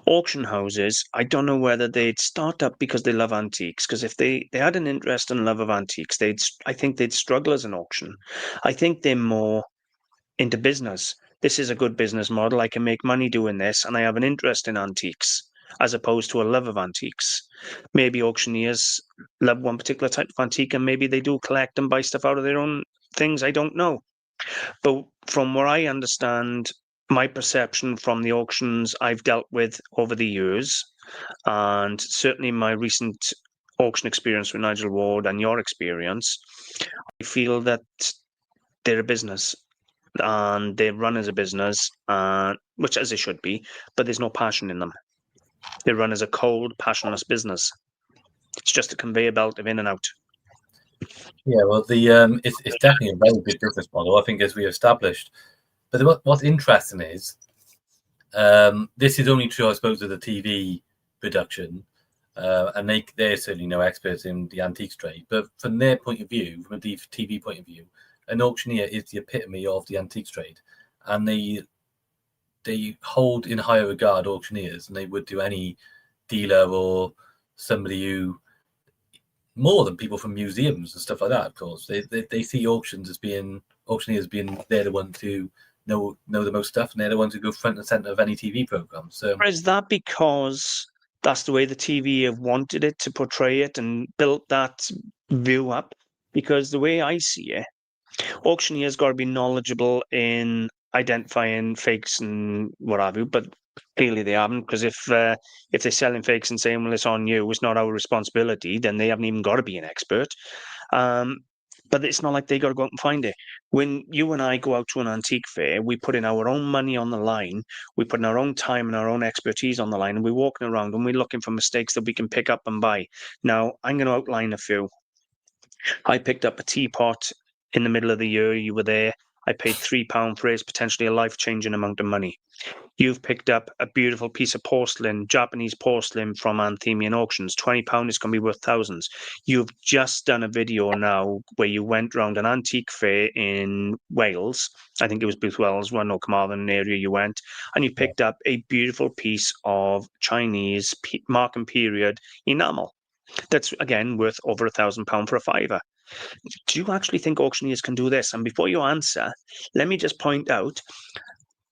Auction houses, I don't know whether they'd start up because they love antiques, because if they had an interest and love of antiques, I think they'd struggle as an auction. I think they're more into business. This is a good business model. I can make money doing this, and I have an interest in antiques, as opposed to a love of antiques. Maybe auctioneers love one particular type of antique, and maybe they do collect and buy stuff out of their own things. I don't know. But from what I understand, my perception from the auctions I've dealt with over the years, and certainly my recent auction experience with Nigel Ward and your experience, I feel that they're a business and they run as a business, which as they should be, but there's no passion in them. They run as a cold, passionless business. It's just a conveyor belt of in and out. Yeah, well, it's definitely a very good business model, I think, as we established. But what's interesting is, this is only true, I suppose, of the TV production, and they're certainly no experts in the antiques trade. But from their point of view, from a TV point of view, an auctioneer is the epitome of the antiques trade, and they hold in higher regard auctioneers than they would do any dealer or somebody who, more than people from museums and stuff like that. Of course, they see auctioneers being they're the ones who know the most stuff, and they're the ones who go front and center of any TV program. So is that because that's the way the TV have wanted it to portray it and built that view up? Because the way I see it, auctioneers got to be knowledgeable in identifying fakes and what have you, but clearly they haven't, because if they're selling fakes and saying, well, it's on you, it's not our responsibility, then they haven't even got to be an expert. But it's not like they got to go out and find it. When you and I go out to an antique fair, we put in our own money on the line, we put in our own time and our own expertise on the line, and we're walking around and we're looking for mistakes that we can pick up and buy. Now, I'm going to outline a few. I picked up a teapot in the middle of the year. You were there. I paid £3 for it. It's potentially a life-changing amount of money. You've picked up a beautiful piece of porcelain, Japanese porcelain from Anthemian Auctions. £20 is going to be worth thousands. You've just done a video now where you went round an antique fair in Wales. I think it was Booth Wells, one or Carmarthen area you went, and you picked up a beautiful piece of Chinese Markham period enamel. That's, again, worth over £1,000 for a fiver. Do you actually think auctioneers can do this? And before you answer, let me just point out,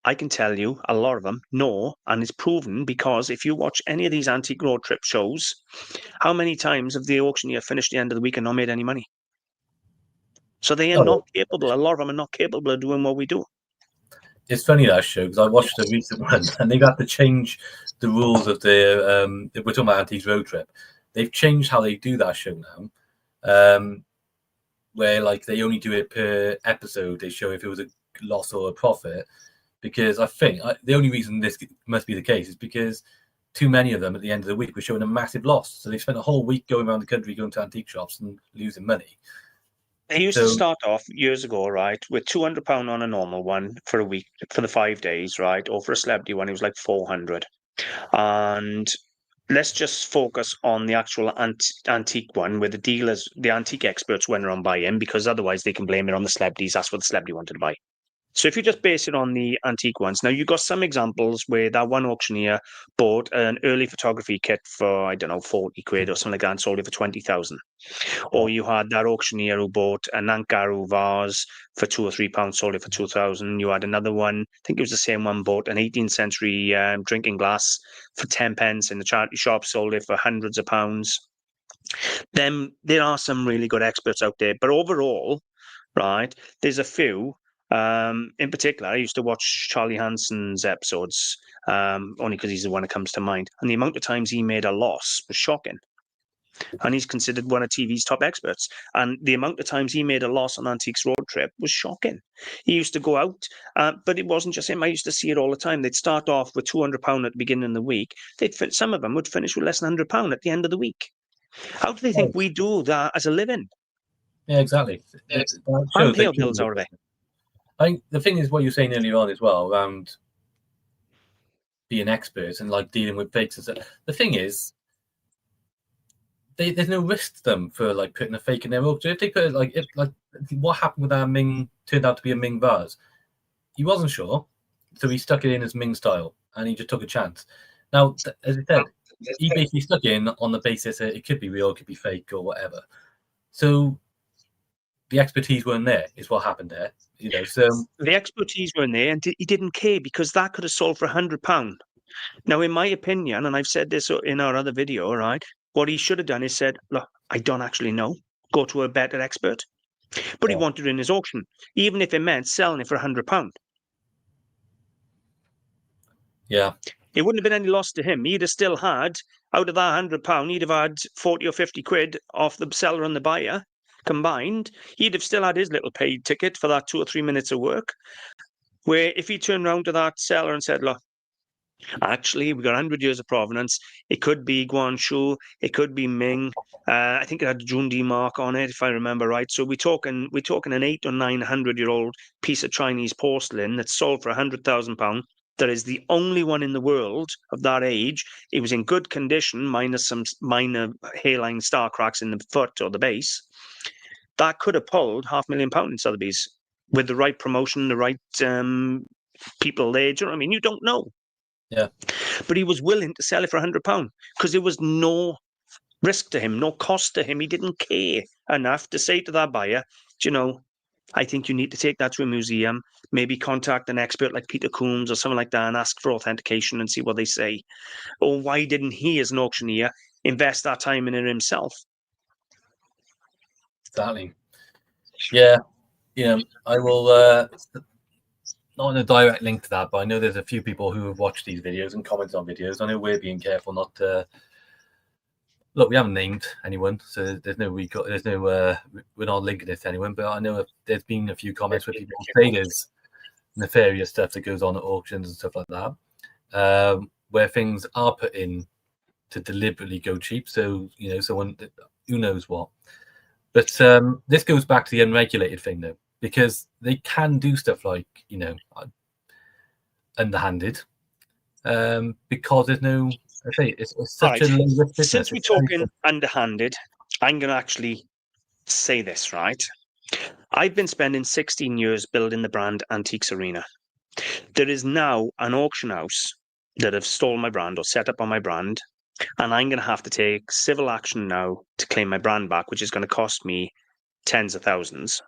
I can tell you a lot of them no, and it's proven, because if you watch any of these antique road trip shows, how many times have the auctioneer finished the end of the week and not made any money? So they are not capable. A lot of them are not capable of doing what we do. It's funny, that show, because I watched the recent one, and they've had to change the rules of the. We're talking about Antiques Road Trip. They've changed how they do that show now. where like they only do it per episode. They show if it was a loss or a profit, because I think the only reason this must be the case is because too many of them at the end of the week were showing a massive loss. So they spent a whole week going around the country, going to antique shops and losing money. They used to start off years ago, right, with £200 on a normal one for a week, for the 5 days, right? Or for a celebrity one, it was like 400. And let's just focus on the actual antique one where the dealers, the antique experts went around buying, because otherwise they can blame it on the celebrities. That's what the celebrity wanted to buy. So if you just base it on the antique ones, now you've got some examples where that one auctioneer bought an early photography kit for, I don't know, 40 quid or something like that and sold it for 20,000. Or you had that auctioneer who bought a Nankaru vase for £2 or £3, sold it for 2,000. You had another one, I think it was the same one, bought an 18th century drinking glass for 10 pence in the charity shop, sold it for hundreds of pounds. Then there are some really good experts out there, but overall, right, there's a few. In particular, I used to watch Charlie Hanson's episodes, only because he's the one that comes to mind. And the amount of times he made a loss was shocking. And he's considered one of TV's top experts. And the amount of times he made a loss on Antiques Road Trip was shocking. He used to go out, but it wasn't just him. I used to see it all the time. They'd start off with £200 at the beginning of the week. Some of them would finish with less than £100 at the end of the week. How do they think we do that as a living? Yeah, exactly. And pay our bills out of it. I think the thing is what you were saying earlier on as well around being experts and like dealing with fakes and stuff. The thing is, there's no risk to them for like putting a fake in their auction. If they put what happened with that Ming turned out to be a Ming vase. He wasn't sure, so he stuck it in as Ming style, and he just took a chance. Now, as I said, he basically stuck in on the basis that it could be real, it could be fake, or whatever. So the expertise weren't there, is what happened there. So the expertise weren't there, and he didn't care because that could have sold for £100. Now, in my opinion, and I've said this in our other video, right? What he should have done is said, look, I don't actually know. Go to a better expert. But he wanted it in his auction, even if it meant selling it for £100. Yeah. It wouldn't have been any loss to him. He'd have still had, out of that £100, he'd have had 40 or 50 quid off the seller and the buyer combined. He'd have still had his little paid ticket for that 2 or 3 minutes of work. Where if he turned around to that seller and said, look, actually, we've got 100 years of provenance. It could be Guangzhou. It could be Ming. I think it had a Jundi mark on it, if I remember right. So we're talking an 800 or 900-year-old piece of Chinese porcelain that's sold for £100,000. That is the only one in the world of that age. It was in good condition, minus some minor hairline star cracks in the foot or the base. That could have pulled £500,000 in Sotheby's with the right promotion, the right people there. Do you know what I mean? You don't know. Yeah. But he was willing to sell it for £100 because there was no risk to him, no cost to him. He didn't care enough to say to that buyer, do you know, I think you need to take that to a museum, maybe contact an expert like Peter Coombs or someone like that and ask for authentication and see what they say. Or why didn't he, as an auctioneer, invest that time in it himself? Exactly. Yeah. I will... not in a direct link to that, but I know there's a few people who have watched these videos and commented on videos. I know we're being careful not to look. We haven't named anyone, so there's no we're not linking this to anyone. But I know there's been a few comments where people say there's nefarious stuff that goes on at auctions and stuff like that, where things are put in to deliberately go cheap. So someone who knows what. But this goes back to the unregulated thing, though. Because they can do stuff like, underhanded, because there's no, I say, it's such a low risk business. Since we're talking underhanded, I'm going to actually say this, right? I've been spending 16 years building the brand Antiques Arena. There is now an auction house that have stolen my brand or set up on my brand, and I'm going to have to take civil action now to claim my brand back, which is going to cost me tens of thousands.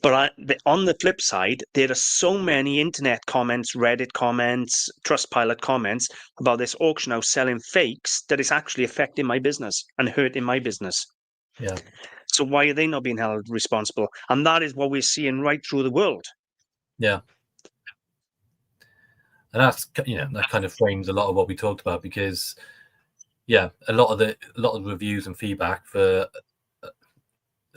But on the flip side, there are so many internet comments, Reddit comments, Trustpilot comments about this auction house selling fakes that it's actually affecting my business and hurting my business. Yeah. So why are they not being held responsible? And that is what we're seeing right through the world. Yeah. And that's, that kind of frames a lot of what we talked about, because, a lot of the reviews and feedback for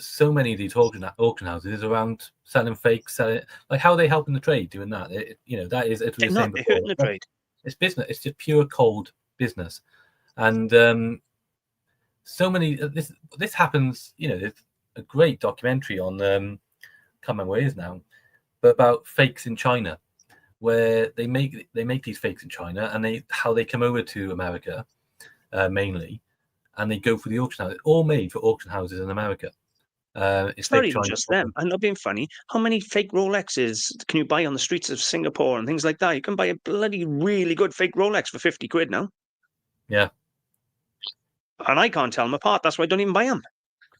so many of these auction houses around selling fakes, like how are they helping the trade doing that? That is, as we They're were saying not. They're before, hurting the trade. it's business. It's just pure cold business, and so many. This happens. There's a great documentary on can't remember where it is now, but about fakes in China, where they make these fakes in China, and how they come over to America mainly, and they go for the auction house. It's all made for auction houses in America. It's It's not fake even China. just them. I'm not being funny. How many fake Rolexes can you buy on the streets of Singapore and things like that? You can buy a bloody really good fake Rolex for 50 quid now. Yeah. And I can't tell them apart. That's why I don't even buy them.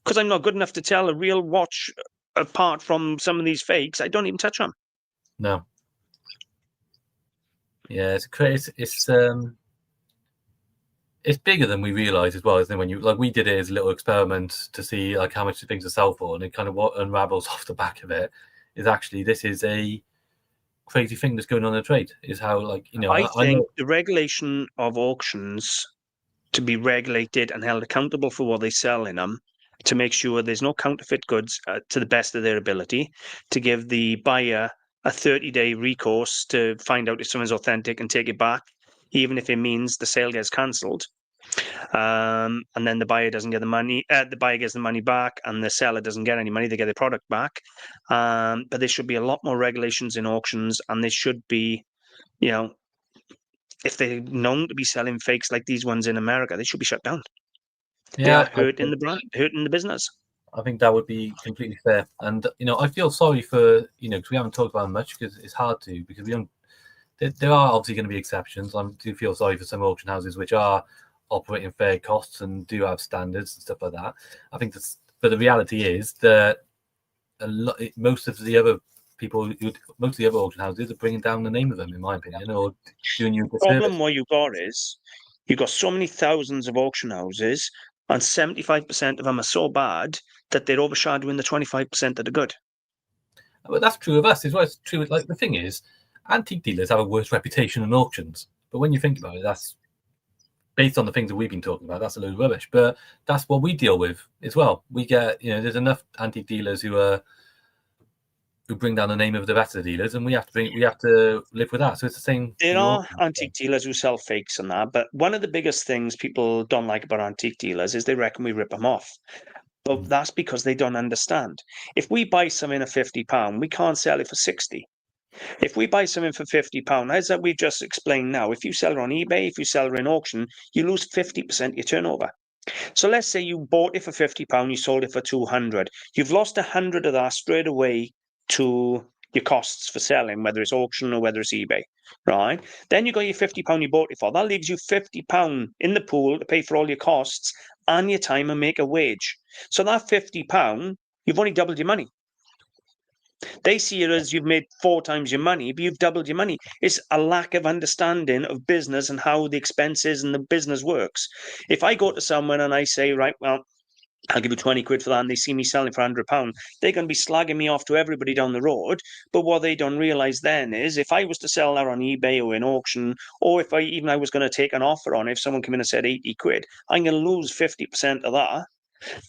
Because I'm not good enough to tell a real watch apart from some of these fakes. I don't even touch them. No. Yeah, it's crazy. It's bigger than we realize as well, isn't it? When we did it as a little experiment to see like how much things are sell for, and it kind of what unravels off the back of it is actually this is a crazy thing that's going on in the trade. Is how I I think know. the regulation of auctions to be regulated and held accountable for what they sell in them, to make sure there's no counterfeit goods to the best of their ability, to give the buyer a 30-day recourse to find out if something's authentic and take it back, even if it means the sale gets cancelled. And then the buyer doesn't get the money. The buyer gets the money back, and the seller doesn't get any money. They get their product back. But there should be a lot more regulations in auctions, and they should be, if they're known to be selling fakes like these ones in America, they should be shut down. They Yeah, are hurting the brand, hurting the business. I think that would be completely fair. And I feel sorry for because we haven't talked about it much because it's hard to because we don't. There are obviously going to be exceptions. I do feel sorry for some auction houses which are operating fair costs and do have standards and stuff like that. I think but the reality is that most of the other auction houses are bringing down the name of them, in my opinion, or doing you a disservice. Problem what you got is you've got so many thousands of auction houses, and 75% of them are so bad that they're overshadowing the 25% that are good. But that's true of us as well. It's true. Like the thing is, antique dealers have a worse reputation than auctions. But when you think about it, that's based on the things that we've been talking about. That's a load of rubbish. But that's what we deal with as well. We get, there's enough antique dealers who bring down the name of the rest of the dealers, and we have to live with that. So it's the same. There are antique dealers who sell fakes and that, but one of the biggest things people don't like about antique dealers is they reckon we rip them off. But that's because they don't understand. If we buy something at £50, we can't sell it for 60. If we buy something for £50, as that we just explained now, if you sell it on eBay, if you sell it in auction, you lose 50% of your turnover. So let's say you bought it for £50, you sold it for 200. You've lost 100 of that straight away to your costs for selling, whether it's auction or whether it's eBay, right? Then you got your £50 you bought it for. That leaves you £50 in the pool to pay for all your costs and your time and make a wage. So that £50, you've only doubled your money. They see it as you've made 4 times your money, but you've doubled your money. It's a lack of understanding of business and how the expenses and the business works. If I go to someone and I say, right, well, I'll give you 20 quid for that, and they see me selling for £100, they're going to be slagging me off to everybody down the road. But what they don't realise then is if I was to sell that on eBay or in auction, or if I was going to take an offer on it, if someone came in and said 80 quid, I'm going to lose 50% of that.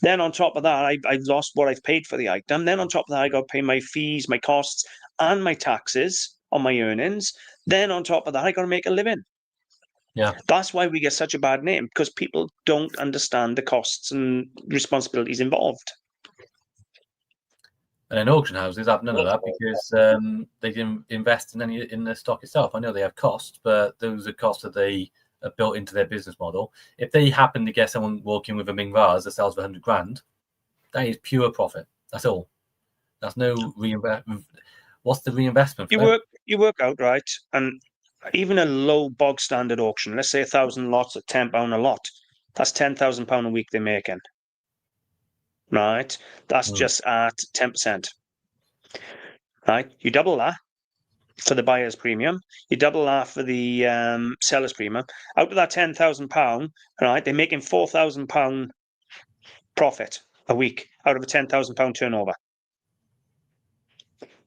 Then on top of that, I've lost what I've paid for the item. Then on top of that, I got to pay my fees, my costs, and my taxes on my earnings. Then on top of that, I got to make a living. Yeah. That's why we get such a bad name, because people don't understand the costs and responsibilities involved. And then auction houses have none of that because they didn't invest in the stock itself. I know they have costs, but those are costs that they are built into their business model. If they happen to get someone walking with a Ming vase that sells for 100 grand, that is pure profit. That's all. That's no reinvestment. What's the reinvestment for You work out, right? And even a low bog standard auction, let's say 1,000 lots at £10 a lot, that's £10,000 a week they're making. Right? That's just at 10%. Right? You double that for the buyer's premium. You double that for the seller's premium. Out of that £10,000, right, they're making £4,000 profit a week out of a £10,000 turnover.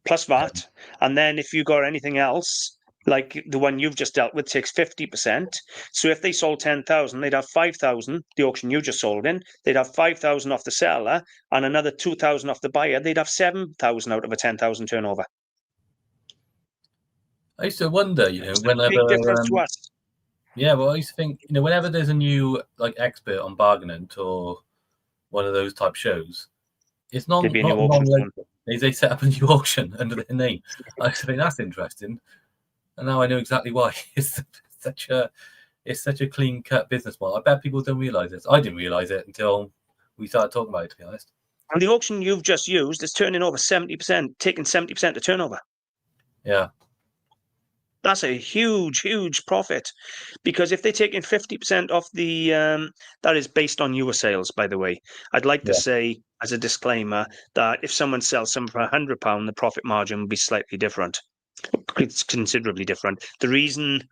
Plus VAT. And then if you got anything else, like the one you've just dealt with, takes 50%. So if they sold 10,000, they'd have 5,000, the auction you just sold in, they'd have 5,000 off the seller and another 2,000 off the buyer. They'd have 7,000 out of a 10,000 turnover. I used to wonder, whenever big difference to us. Yeah, well, I used to think, whenever there's a new expert on bargaining or one of those type shows, it's not non-local. They set up a new auction under their name. I used to think that's interesting, and now I know exactly why. It's such a clean-cut business model. I bet people don't realise this. I didn't realise it until we started talking about it, to be honest. And the auction you've just used is turning over 70%, taking 70% of turnover. Yeah. That's a huge, huge profit, because if they're taking 50% off the, that is based on your sales, by the way. I'd like to say, as a disclaimer, that if someone sells something for £100, the profit margin would be slightly different. It's considerably different. The reason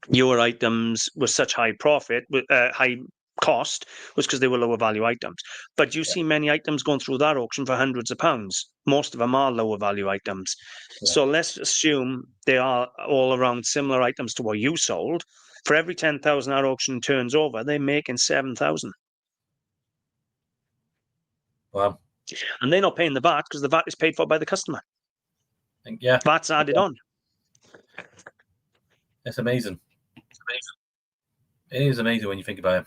your items were such high profit, high cost, was because they were lower value items. But you see many items going through that auction for hundreds of pounds. Most of them are lower value items. Yeah. So let's assume they are all around similar items to what you sold. For every 10,000 our auction turns over, they're making 7,000. Wow. And they're not paying the VAT because the VAT is paid for by the customer. Yeah. VAT's added on. It's amazing. It is amazing when you think about it.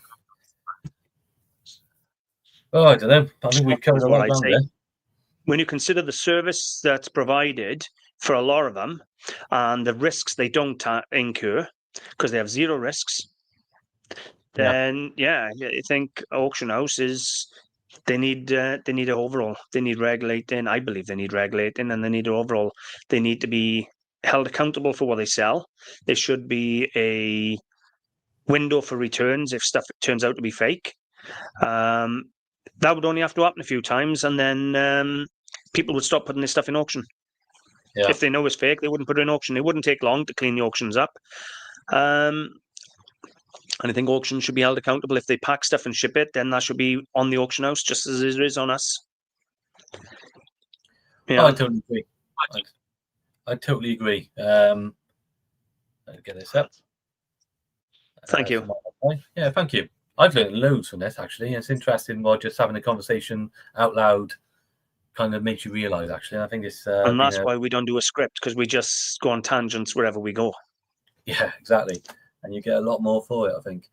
Oh, I don't know. I think we've covered a lot of ground there. When you consider the service that's provided for a lot of them and the risks they don't incur because they have zero risks, then I think auction houses, they need an overall. They need regulating. I believe they need regulating, and they need overall. They need to be held accountable for what they sell. There should be a window for returns if stuff turns out to be fake. That would only have to happen a few times, and then people would stop putting this stuff in auction. Yeah. If they know it's fake, they wouldn't put it in auction. It wouldn't take long to clean the auctions up. And I think auctions should be held accountable. If they pack stuff and ship it, then that should be on the auction house, just as it is on us. Yeah. Oh, I totally agree. I totally agree. I'll get this up. Thank you. Yeah, thank you. I've learned loads from this, actually. It's interesting while just having a conversation out loud kind of makes you realise, actually. I think it's... and that's why we don't do a script, because we just go on tangents wherever we go. Yeah, exactly. And you get a lot more for it, I think.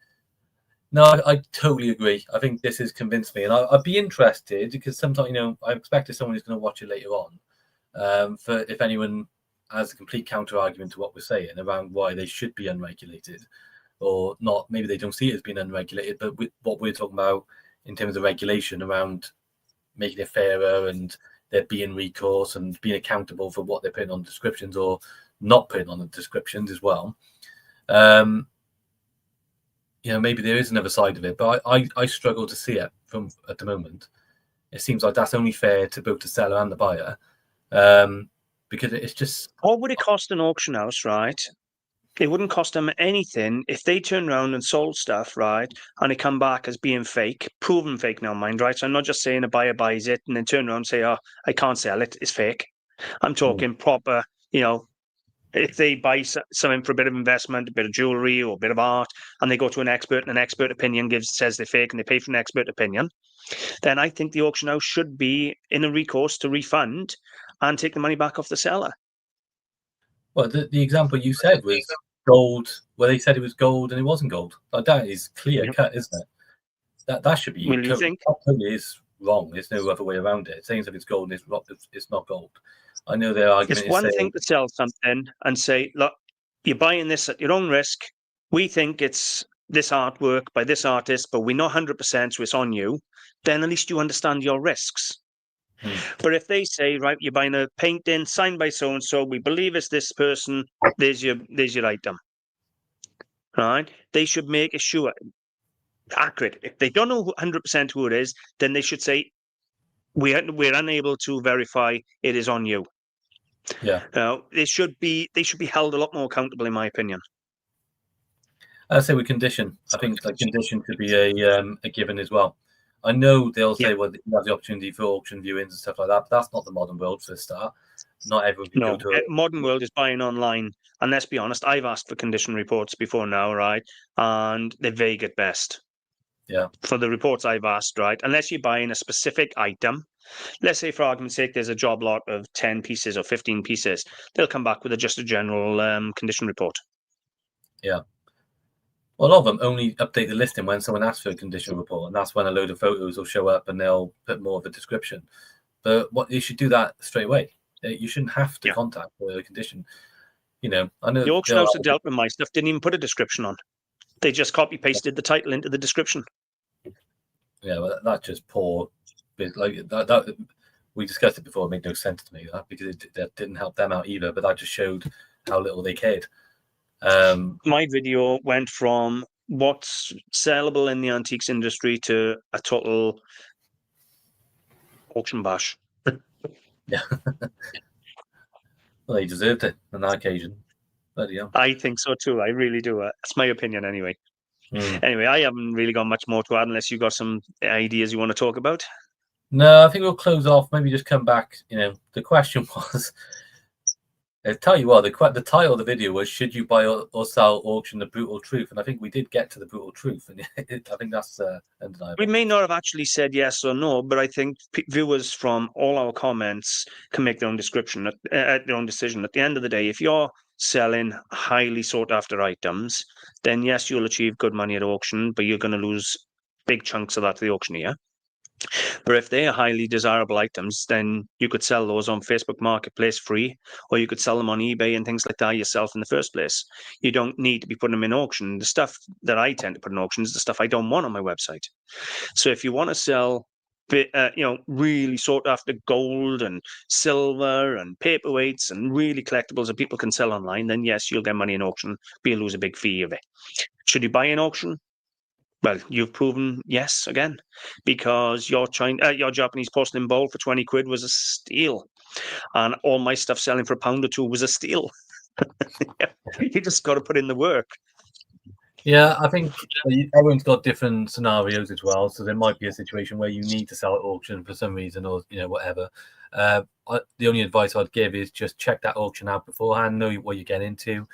No, I totally agree. I think this has convinced me. And I'd be interested, because sometimes, I expected someone who's going to watch it later on, for if anyone has a complete counter-argument to what we're saying around why they should be unregulated. Or not, maybe they don't see it as being unregulated, but with what we're talking about in terms of regulation around making it fairer and there being recourse and being accountable for what they're putting on descriptions or not putting on the descriptions as well. Maybe there is another side of it, but I struggle to see it from at the moment. It seems like that's only fair to both the seller and the buyer, because it's just... What would it cost an auction house, right? It wouldn't cost them anything if they turned around and sold stuff, right, and it come back as being fake, proven fake now, mind, right? So I'm not just saying a buyer buys it and then turn around and say, oh, I can't sell it, it's fake. I'm talking proper, if they buy something for a bit of investment, a bit of jewellery or a bit of art, and they go to an expert and an expert opinion says they're fake and they pay for an expert opinion, then I think the auction house should be in a recourse to refund and take the money back off the seller. Well, the example you said was gold, where they said it was gold and it wasn't gold. Like, that is clear cut, isn't it? That should be... Well, you think? That totally is wrong. There's no other way around it. Saying if it's gold and it's not gold. I know their argument is one thing to sell something and say, look, you're buying this at your own risk. We think it's this artwork by this artist, but we're not 100%, so it's on you. Then at least you understand your risks. But if they say, right, you're buying a painting signed by so-and-so, we believe it's this person, there's your item. Right? They should make it sure, accurate. If they don't know 100% who it is, then they should say, we're unable to verify it is on you. Yeah. They should be held a lot more accountable, in my opinion. I say we condition. I think condition could be a given as well. I know they'll say, well, you have the opportunity for auction viewings and stuff like that, but that's not the modern world for a start. not everyone can go to. Modern world is buying online. And let's be honest, I've asked for condition reports before now, right? And they're vague at best. Yeah. For the reports I've asked, right? Unless you're buying a specific item, let's say for argument's sake, there's a job lot of 10 pieces or 15 pieces, they'll come back with just a general condition report. Yeah. Well, a lot of them only update the listing when someone asks for a condition report, and that's when a load of photos will show up and they'll put more of a description. But you should do that straight away. You shouldn't have to contact for a condition. I know the auction house that dealt with my stuff didn't even put a description on. They just copy pasted the title into the description. Yeah, well, that's just poor. Like that we discussed it before. It made no sense to me because that didn't help them out either. But that just showed how little they cared. My video went from what's sellable in the antiques industry to a total auction bash. Yeah. Well, they deserved it on that occasion. But yeah. I think so too. I really do. That's my opinion anyway. Anyway, I haven't really got much more to add unless you got some ideas you want to talk about. No, I think we'll close off. Maybe just come back. The question was, I tell you what, the title of the video was, should you buy or sell auction the brutal truth? And I think we did get to the brutal truth. And I think that's undeniable. We may not have actually said yes or no, but I think viewers from all our comments can make their own description, their own decision. At the end of the day, if you're selling highly sought after items, then yes, you'll achieve good money at auction, but you're going to lose big chunks of that to the auctioneer. But if they are highly desirable items, then you could sell those on Facebook Marketplace free, or you could sell them on eBay and things like that yourself in the first place. You don't need to be putting them in auction. The stuff that I tend to put in auction is the stuff I don't want on my website. So if you want to sell, really sought after gold and silver and paperweights and really collectibles that people can sell online, then yes, you'll get money in auction, but you'll lose a big fee of it. Should you buy in auction? Well, you've proven yes again, because your Japanese porcelain bowl for 20 quid was a steal, and all my stuff selling for £1 or £2 was a steal. You just got to put in the work. Yeah, I think everyone's got different scenarios as well. So there might be a situation where you need to sell at auction for some reason, or whatever. The only advice I'd give is just check that auction out beforehand, know what you get into.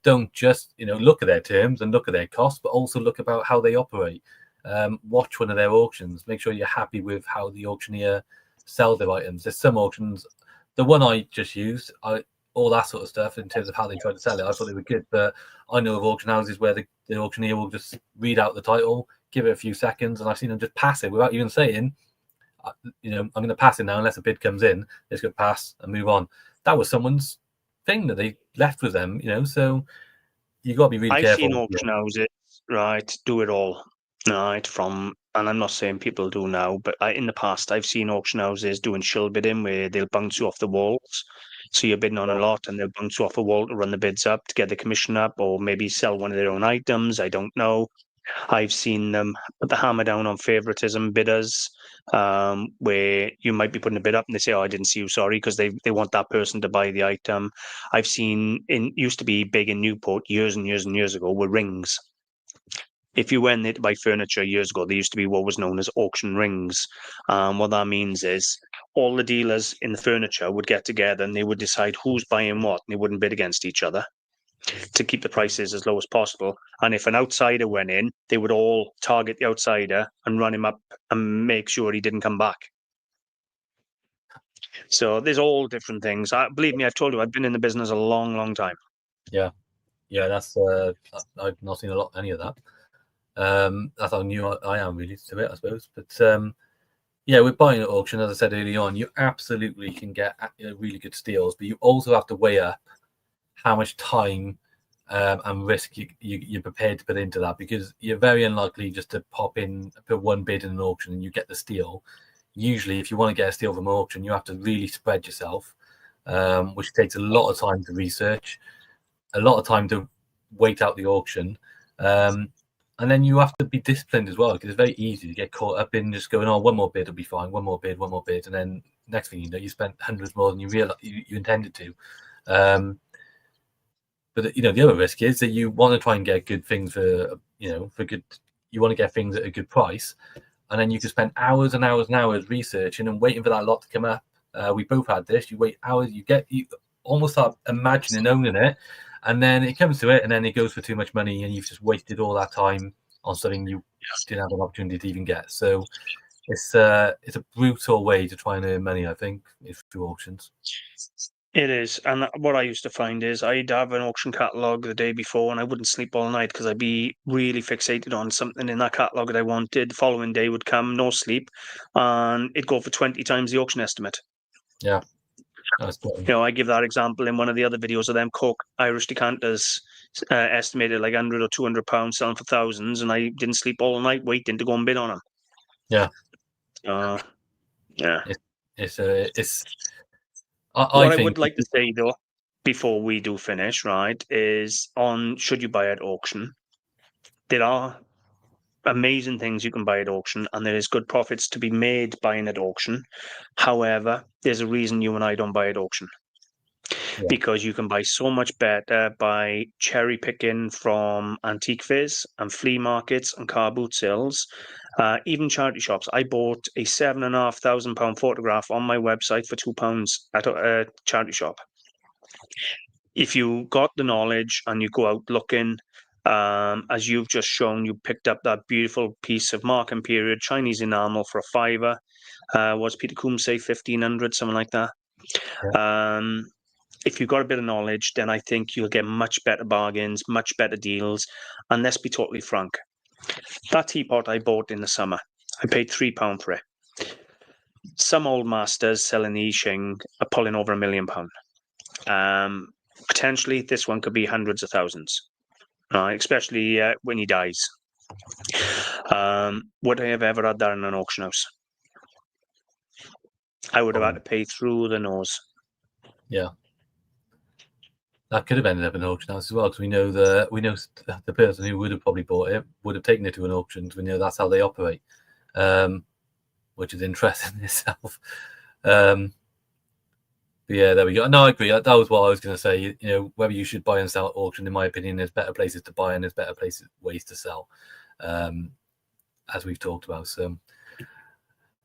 Don't just look at their terms and look at their costs, but also look about how they operate. Watch one of their auctions. Make sure you're happy with how the auctioneer sells their items. There's some auctions. The one I just used, all that sort of stuff in terms of how they try to sell it, I thought they were good. But I know of auction houses where the auctioneer will just read out the title, give it a few seconds, and I've seen them just pass it without even saying, I'm going to pass it now unless a bid comes in. Let's go pass and move on. That was someone's thing that they left with them, so you got to be really careful. I've seen auction houses, right, do it all, right, and I'm not saying people do now, but in the past, I've seen auction houses doing shill bidding where they'll bounce you off the walls. So you're bidding on a lot and they'll bounce you off a wall to run the bids up, to get the commission up, or maybe sell one of their own items. I don't know. I've seen them put the hammer down on favoritism bidders, where you might be putting a bid up and they say, "Oh, I didn't see you, sorry," because they want that person to buy the item. I've seen, used to be big in Newport years and years and years ago, were rings. If you went there to buy furniture years ago, there used to be what was known as auction rings. What that means is all the dealers in the furniture would get together and they would decide who's buying what, and they wouldn't bid against each other to keep the prices as low as possible. And if an outsider went in, they would all target the outsider and run him up and make sure he didn't come back. So there's all different things. Believe me, I've told you, I've been in the business a long, long time. Yeah, that's I've not seen any of that. That's how new I am really to it, I suppose. But with buying at auction, as I said early on, you absolutely can get really good steals, but you also have to weigh up how much time and risk you're prepared to put into that, because you're very unlikely just to put one bid in an auction and you get the steal. Usually, if you want to get a steal from auction, you have to really spread yourself, which takes a lot of time to research, a lot of time to wait out the auction. And then you have to be disciplined as well, because it's very easy to get caught up in just going, "Oh, one more bid will be fine, one more bid," and then next thing you know, you spent hundreds more than you realized you intended to. But the other risk is that you want to try and get good things for good. You want to get things at a good price, and then you can spend hours and hours and hours researching and waiting for that lot to come up, We both had this. You wait hours, you almost start imagining owning it, and then it comes to it, and then it goes for too much money, and you've just wasted all that time on something you didn't have an opportunity to even get. So it's a brutal way to try and earn money, I think, through auctions. It is. And what I used to find is I'd have an auction catalogue the day before and I wouldn't sleep all night because I'd be really fixated on something in that catalogue that I wanted. The following day would come, no sleep, and it'd go for 20 times the auction estimate. Yeah. That's good. You know, I give that example in one of the other videos of them Coke Irish decanters estimated like £100 or £200 selling for thousands, and I didn't sleep all night waiting to go and bid on them. Yeah. Yeah. It's What I I think would like to say though, before we do finish, right, is on should you buy at auction, there are amazing things you can buy at auction and there is good profits to be made buying at auction. However, there's a reason you and I don't buy at auction. Yeah. Because you can buy so much better by cherry picking from antique fairs and flea markets and car boot sales, even charity shops. I bought a £7,500 photograph on my website for £2 at a charity shop. If you got the knowledge and you go out looking, as you've just shown, you picked up that beautiful piece of Markham period Chinese enamel for a fiver. What's Peter Coombs say, 1,500, something like that. If you've got a bit of knowledge, then I think you'll get much better bargains, much better deals. And let's be totally frank. That teapot I bought in the summer, I paid £3 for it. Some old masters selling the I Ching are pulling over £1 million. Potentially, this one could be hundreds of thousands, especially when he dies. Would I have ever had that in an auction house? I would have had to pay through the nose. Yeah. That could have ended up in an auction house as well, because we know the person who would have probably bought it would have taken it to an auction. We know that's how they operate, which is interesting in itself. But yeah, there we go. No, I agree. That was what I was going to say. You know, whether you should buy and sell at auction, in my opinion, there's better places to buy and there's better ways to sell, as we've talked about. So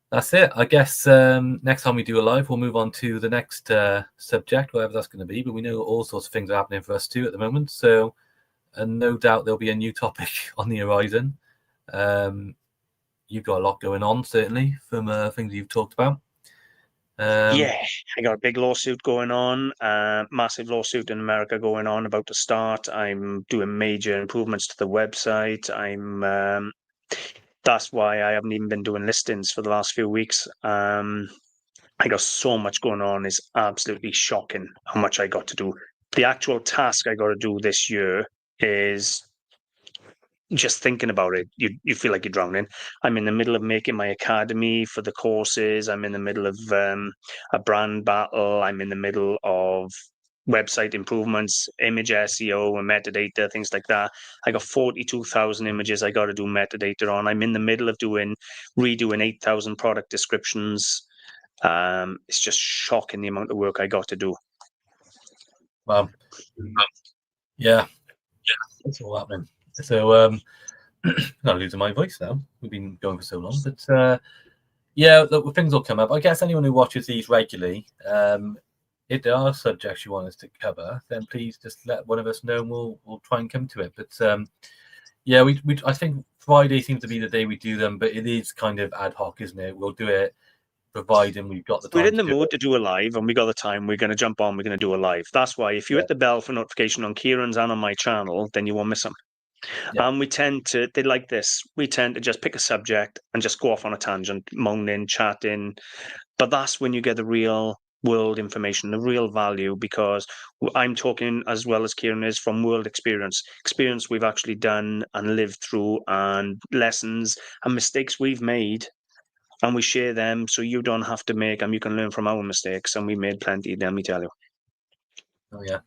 that's it. I guess next time we do a live, we'll move on to the next subject, whatever that's going to be. But we know all sorts of things are happening for us too at the moment. So, and no doubt there'll be a new topic on the horizon. You've got a lot going on, certainly, from things you've talked about. Yeah, I got a big lawsuit going on, massive lawsuit in America going on, about to start. I'm doing major improvements to the website. That's why I haven't even been doing listings for the last few weeks. I got so much going on. It's absolutely shocking how much I got to do. The actual task I got to do this year is just thinking about it, you feel like you're drowning. I'm in the middle of making my academy for the courses. I'm in the middle of a brand battle. I'm in the middle of website improvements, image SEO and metadata, things like that. I got 42,000 images I got to do metadata on. I'm in the middle of redoing 8,000 product descriptions. It's just shocking the amount of work I got to do. Well, yeah, it's all happening. So, I'm losing my voice now. We've been going for so long, but yeah, look, things will come up. I guess anyone who watches these regularly, if there are subjects you want us to cover, then please just let one of us know, and we'll try and come to it. But yeah, I think Friday seems to be the day we do them, but it is kind of ad hoc, isn't it? We'll do it providing we've got the time. We're in the mood to do a live and we got the time, we're going to jump on, we're going to do a live. That's why if you hit the bell for notification on Kieran's and on my channel, then you won't miss them. Yeah. And they like this. We tend to just pick a subject and just go off on a tangent, moaning, chatting. But that's when you get the real world information, the real value, because I'm talking, as well as Kieran is, from world experience we've actually done and lived through, and lessons and mistakes we've made. And we share them so you don't have to make them. You can learn from our mistakes. And we made plenty, let me tell you. Oh, yeah.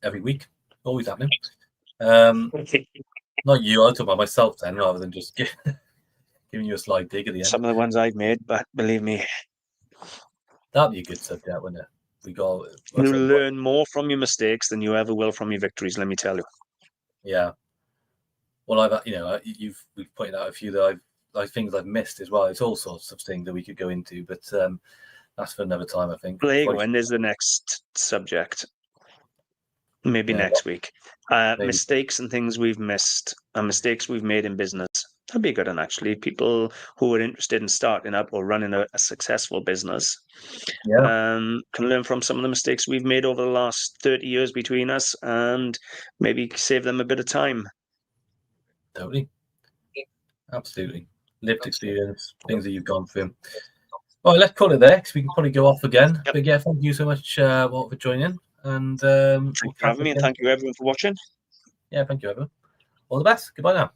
Every week. Always happening. Not you, I'll talk about myself then, rather than just giving you a slight dig at the end. Some of the ones I've made, but believe me, that'd be a good subject, wouldn't it? You learn more from your mistakes than you ever will from your victories, let me tell you. Yeah. Well, we've pointed out a few that things I've missed as well. It's all sorts of things that we could go into, but that's for another time, I think. Lego, and there's the next subject. Maybe Yeah, next week. maybe. Mistakes and things we've missed, and mistakes we've made in business. That'd be good one, actually. People who are interested in starting up or running a successful business can learn from some of the mistakes we've made over the last 30 years between us and maybe save them a bit of time. Totally. Absolutely. Lived experience, things that you've gone through. All right, let's call it there because we can probably go off again. Yep. But yeah, thank you so much, Walt, for joining. And Thank you for having me, and thank you everyone for watching. Yeah, thank you, everyone. All the best. Goodbye now.